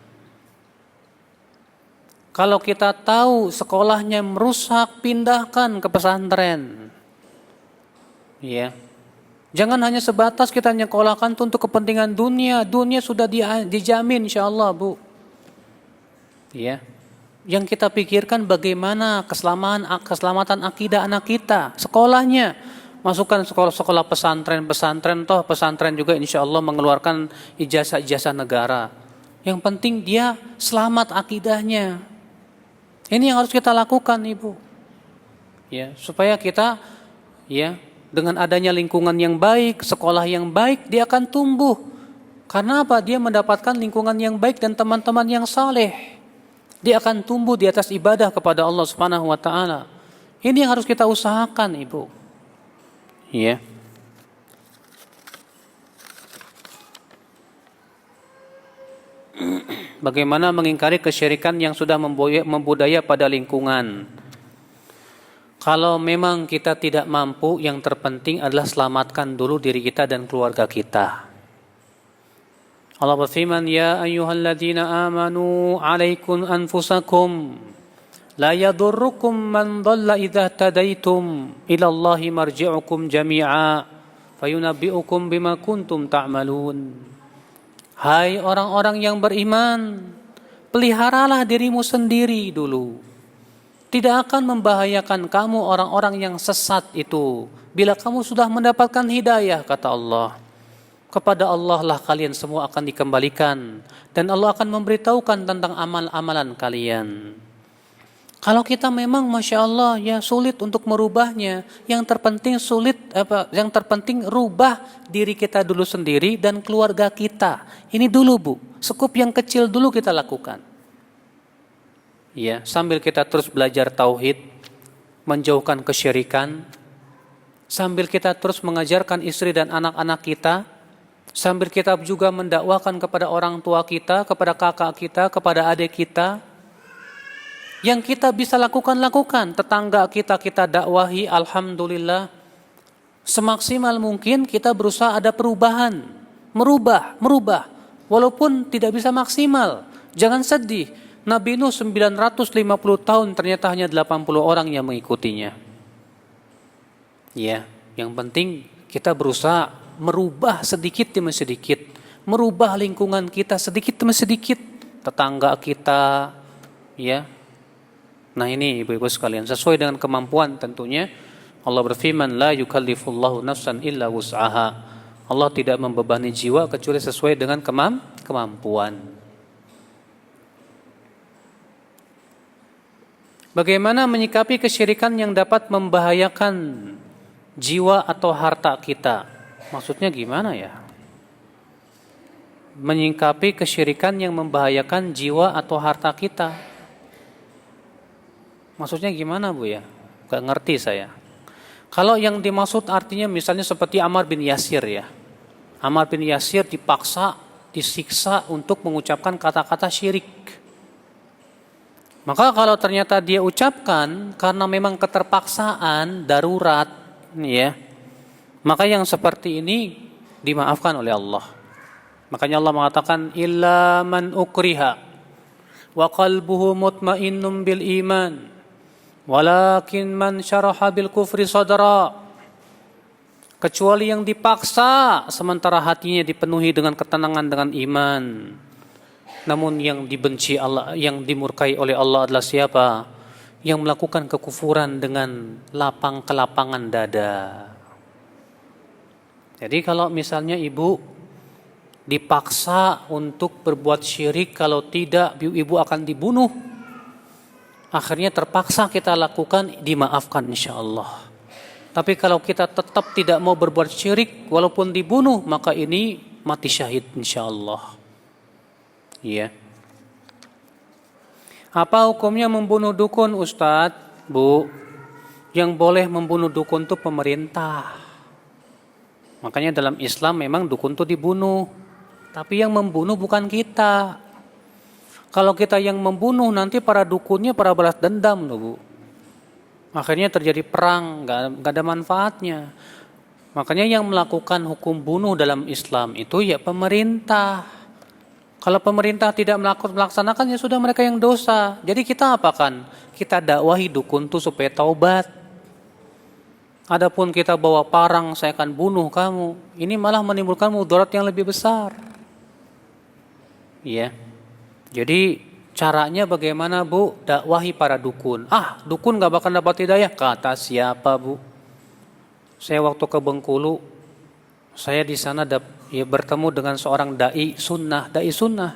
Kalau kita tahu sekolahnya merusak, pindahkan ke pesantren. Ya. Jangan hanya sebatas kita nyekolahkan untuk kepentingan dunia. Dunia sudah dijamin insyaallah, Bu. Ya. Yang kita pikirkan bagaimana keselamatan akidah anak kita. Sekolahnya, masukkan sekolah pesantren, toh pesantren juga insyaallah mengeluarkan ijazah-ijazah negara. Yang penting dia selamat akidahnya. Ini yang harus kita lakukan, Ibu. Ya, supaya kita ya dengan adanya lingkungan yang baik, sekolah yang baik, dia akan tumbuh. Karena apa? Dia mendapatkan lingkungan yang baik dan teman-teman yang saleh. Dia akan tumbuh di atas ibadah kepada Allah Subhanahu wa taala. Ini yang harus kita usahakan, Ibu. Ya. Bagaimana mengingkari kesyirikan yang sudah membudaya pada lingkungan? Kalau memang kita tidak mampu, yang terpenting adalah selamatkan dulu diri kita dan keluarga kita. Allah berfirman, ya ayyuhalladzina amanu alaikum anfusakum la yadurrukum man dhalla idza tadaitum ila Allahi marji'ukum jami'a fayunabbi'ukum bima kuntum ta'malun. Hai orang-orang yang beriman, peliharalah dirimu sendiri dulu. Tidak akan membahayakan kamu orang-orang yang sesat itu bila kamu sudah mendapatkan hidayah, kata Allah. Kepada Allah lah kalian semua akan dikembalikan dan Allah akan memberitahukan tentang amal-amalan kalian. Kalau kita memang Masya Allah ya sulit untuk merubahnya, yang terpenting rubah diri kita dulu sendiri dan keluarga kita. Ini dulu Bu, skup yang kecil dulu kita lakukan. Ya, sambil kita terus belajar tauhid, menjauhkan kesyirikan, sambil kita terus mengajarkan istri dan anak-anak kita, sambil kita juga mendakwakan kepada orang tua kita, kepada kakak kita, kepada adik kita. Yang kita bisa lakukan, tetangga kita dakwahi, alhamdulillah. Semaksimal mungkin kita berusaha ada perubahan, merubah. Walaupun tidak bisa maksimal, jangan sedih. Nabi Nuh 950 tahun ternyata hanya 80 orang yang mengikutinya. Ya, yang penting kita berusaha merubah sedikit demi sedikit, merubah lingkungan kita sedikit demi sedikit, tetangga kita, ya. Nah ini ibu-ibu sekalian, sesuai dengan kemampuan tentunya. Allah berfirman, la yukallifullahu nafsan illa wus'aha. Allah tidak membebani jiwa kecuali sesuai dengan kemampuan. Bagaimana menyikapi kesyirikan yang dapat membahayakan jiwa atau harta kita? Maksudnya gimana ya? Menyikapi kesyirikan yang membahayakan jiwa atau harta kita. Maksudnya gimana Bu ya? Gak ngerti saya. Kalau yang dimaksud artinya misalnya seperti Ammar bin Yasir ya. Ammar bin Yasir dipaksa, disiksa untuk mengucapkan kata-kata syirik. Maka kalau ternyata dia ucapkan karena memang keterpaksaan, darurat, ya, maka yang seperti ini dimaafkan oleh Allah. Makanya Allah mengatakan illa man ukriha wa qalbuhu mutmainnun bil iman walakin man syaraha bil kufri sadra. Kecuali yang dipaksa sementara hatinya dipenuhi dengan ketenangan dengan iman. Namun yang dibenci Allah, yang dimurkai oleh Allah adalah siapa? Yang melakukan kekufuran dengan lapang kelapangan dada. Jadi kalau misalnya ibu dipaksa untuk berbuat syirik, kalau tidak ibu akan dibunuh. Akhirnya terpaksa kita lakukan, dimaafkan insyaallah. Tapi kalau kita tetap tidak mau berbuat syirik walaupun dibunuh, maka ini mati syahid insyaallah. Iya. Apa hukumnya membunuh dukun, Ustadz? Bu, yang boleh membunuh dukun itu pemerintah. Makanya dalam Islam memang dukun itu dibunuh. Tapi yang membunuh bukan kita. Kalau kita yang membunuh, nanti para dukunnya para balas dendam loh Bu. Akhirnya terjadi perang, gak ada manfaatnya. Makanya yang melakukan hukum bunuh dalam Islam itu ya pemerintah. Kalau pemerintah tidak melaksanakan, ya sudah mereka yang dosa. Jadi kita apakan? Kita dakwahi dukun itu supaya taubat. Adapun kita bawa parang, saya akan bunuh kamu, ini malah menimbulkan mudarat yang lebih besar. Iya. Jadi caranya bagaimana Bu? Dakwahi para dukun. Dukun gak bakal dapat hidayah. Kata siapa Bu? Saya waktu ke Bengkulu, saya di sana bertemu dengan seorang dai sunnah.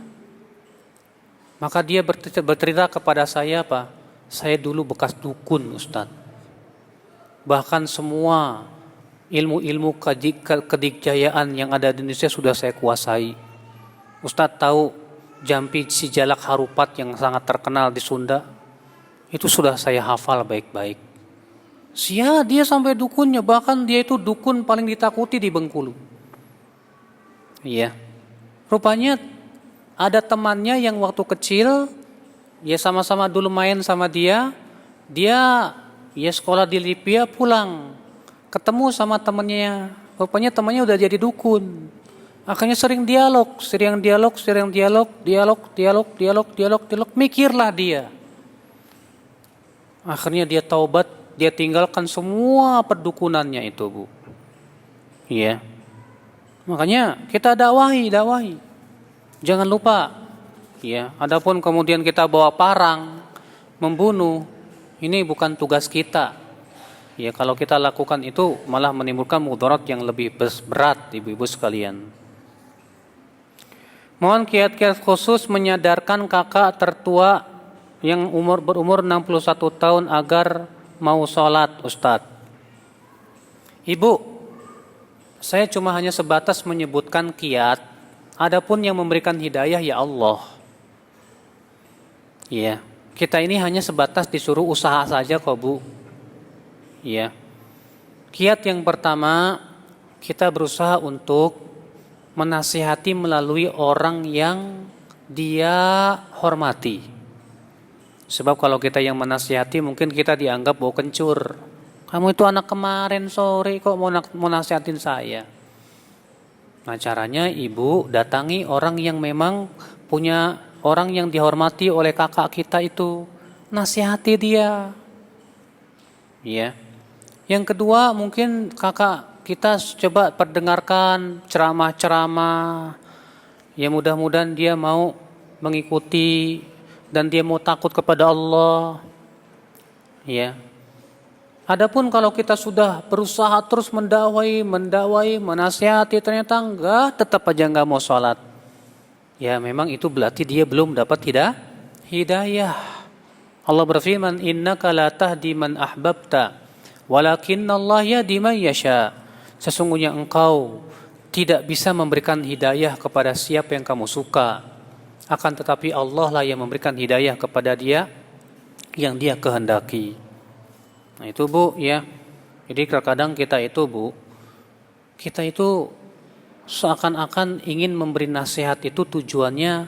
Maka dia bercerita kepada saya, Pak, saya dulu bekas dukun, Ustadz. Bahkan semua ilmu-ilmu kedikjayaan yang ada di Indonesia sudah saya kuasai. Ustadz tahu Jampi Sijalak Harupat yang sangat terkenal di Sunda? Itu sudah saya hafal baik-baik. Dia sampai dukunnya, bahkan dia itu dukun paling ditakuti di Bengkulu. Iya. Rupanya ada temannya yang waktu kecil, ya sama-sama dulu main sama dia sekolah di Libya, pulang ketemu sama temannya. Rupanya temannya udah jadi dukun. Akhirnya sering dialog, mikirlah dia. Akhirnya dia taubat, dia tinggalkan semua perdukunannya itu, Bu. Iya. Makanya kita dakwahi. Jangan lupa, ya. Adapun kemudian kita bawa parang, membunuh, ini bukan tugas kita. Ya, kalau kita lakukan itu malah menimbulkan mudarat yang lebih berat, ibu-ibu sekalian. Mohon kiat-kiat khusus menyadarkan kakak tertua yang berumur 61 tahun agar mau sholat, Ustadz. Ibu, saya cuma hanya sebatas menyebutkan kiat. Adapun yang memberikan hidayah ya Allah. Ya, kita ini hanya sebatas disuruh usaha saja kok, Bu. Ya. Kiat yang pertama, kita berusaha untuk menasihati melalui orang yang dia hormati. Sebab kalau kita yang menasihati mungkin kita dianggap bau kencur. Kamu itu anak kemarin sore kok mau nasihatin saya. Nah, caranya ibu datangi orang yang memang punya, orang yang dihormati oleh kakak kita itu, nasihati dia. Ya. Yang kedua, mungkin kakak kita coba perdengarkan ceramah-ceramah. Ya, mudah-mudahan dia mau mengikuti dan dia mau takut kepada Allah. Ya. Adapun kalau kita sudah berusaha terus mendakwai, menasihati, ternyata tetap aja enggak mau sholat. Ya, memang itu berarti dia belum dapat hidayah. Allah berfirman, innaka la tahdi man ahbabta, walakinnallaha yahdi man yasha. Sesungguhnya engkau tidak bisa memberikan hidayah kepada siapa yang kamu suka. Akan tetapi Allah lah yang memberikan hidayah kepada dia yang dia kehendaki. Nah itu, Bu, ya. Jadi terkadang kita itu, Bu, kita itu seakan-akan ingin memberi nasihat itu tujuannya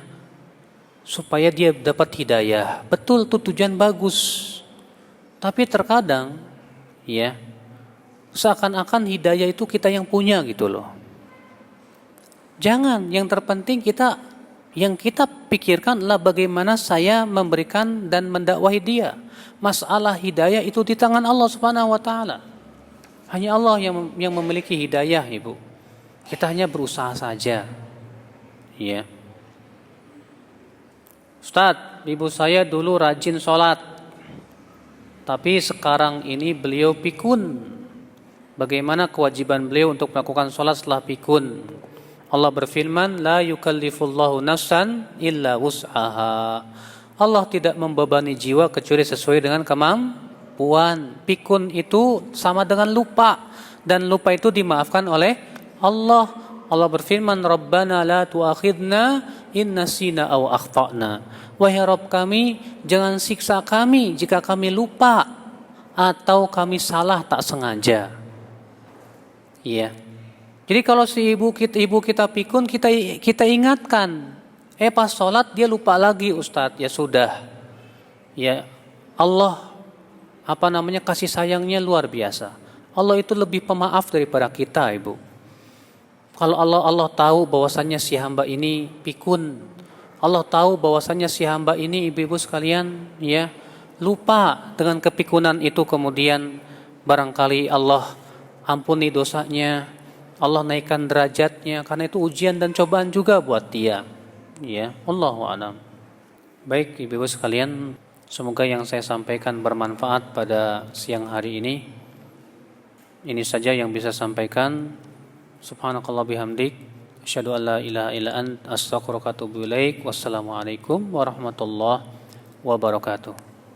supaya dia dapat hidayah. Betul, itu tujuan bagus. Tapi terkadang, ya, seakan-akan hidayah itu kita yang punya gitu loh. Jangan, yang terpenting yang kita pikirkan adalah bagaimana saya memberikan dan mendakwahi dia. Masalah hidayah itu di tangan Allah Subhanahu wa taala. Hanya Allah yang memiliki hidayah, Ibu. Kita hanya berusaha saja. Ya. Ustadz, ibu saya dulu rajin sholat, tapi sekarang ini beliau pikun. Bagaimana kewajiban beliau untuk melakukan sholat setelah pikun? Allah berfirman, la yukallifullahu nafsan illa wus'aha. Allah tidak membebani jiwa kecuali sesuai dengan kemampuan. Pikun itu sama dengan lupa, dan lupa itu dimaafkan oleh Allah. Allah berfirman, Rabbana la tu'akhidna in nasina aw akhtana. Wahai Rabb kami, jangan siksa kami jika kami lupa atau kami salah tak sengaja. Iya. Jadi kalau si ibu kita pikun, kita ingatkan. Pas sholat dia lupa lagi, Ustadz. Ya sudah. Ya Allah kasih sayangnya luar biasa. Allah itu lebih pemaaf daripada kita, Ibu. Kalau Allah tahu bahwasannya si hamba ini pikun, Allah tahu bahwasannya si hamba ini, ibu-ibu sekalian, ya, lupa dengan kepikunan itu, kemudian barangkali Allah ampuni dosanya, Allah naikkan derajatnya, karena itu ujian dan cobaan juga buat dia. Ya, Allahu a'lam. Baik, ibu-ibu sekalian, semoga yang saya sampaikan bermanfaat pada siang hari ini. Ini saja yang bisa sampaikan. Subhanakallah bihamdik, Asyhadu an la ilaha illa anta astaghfiruka wa atubu ilaik. Wassalamualaikum warahmatullahi wabarakatuh.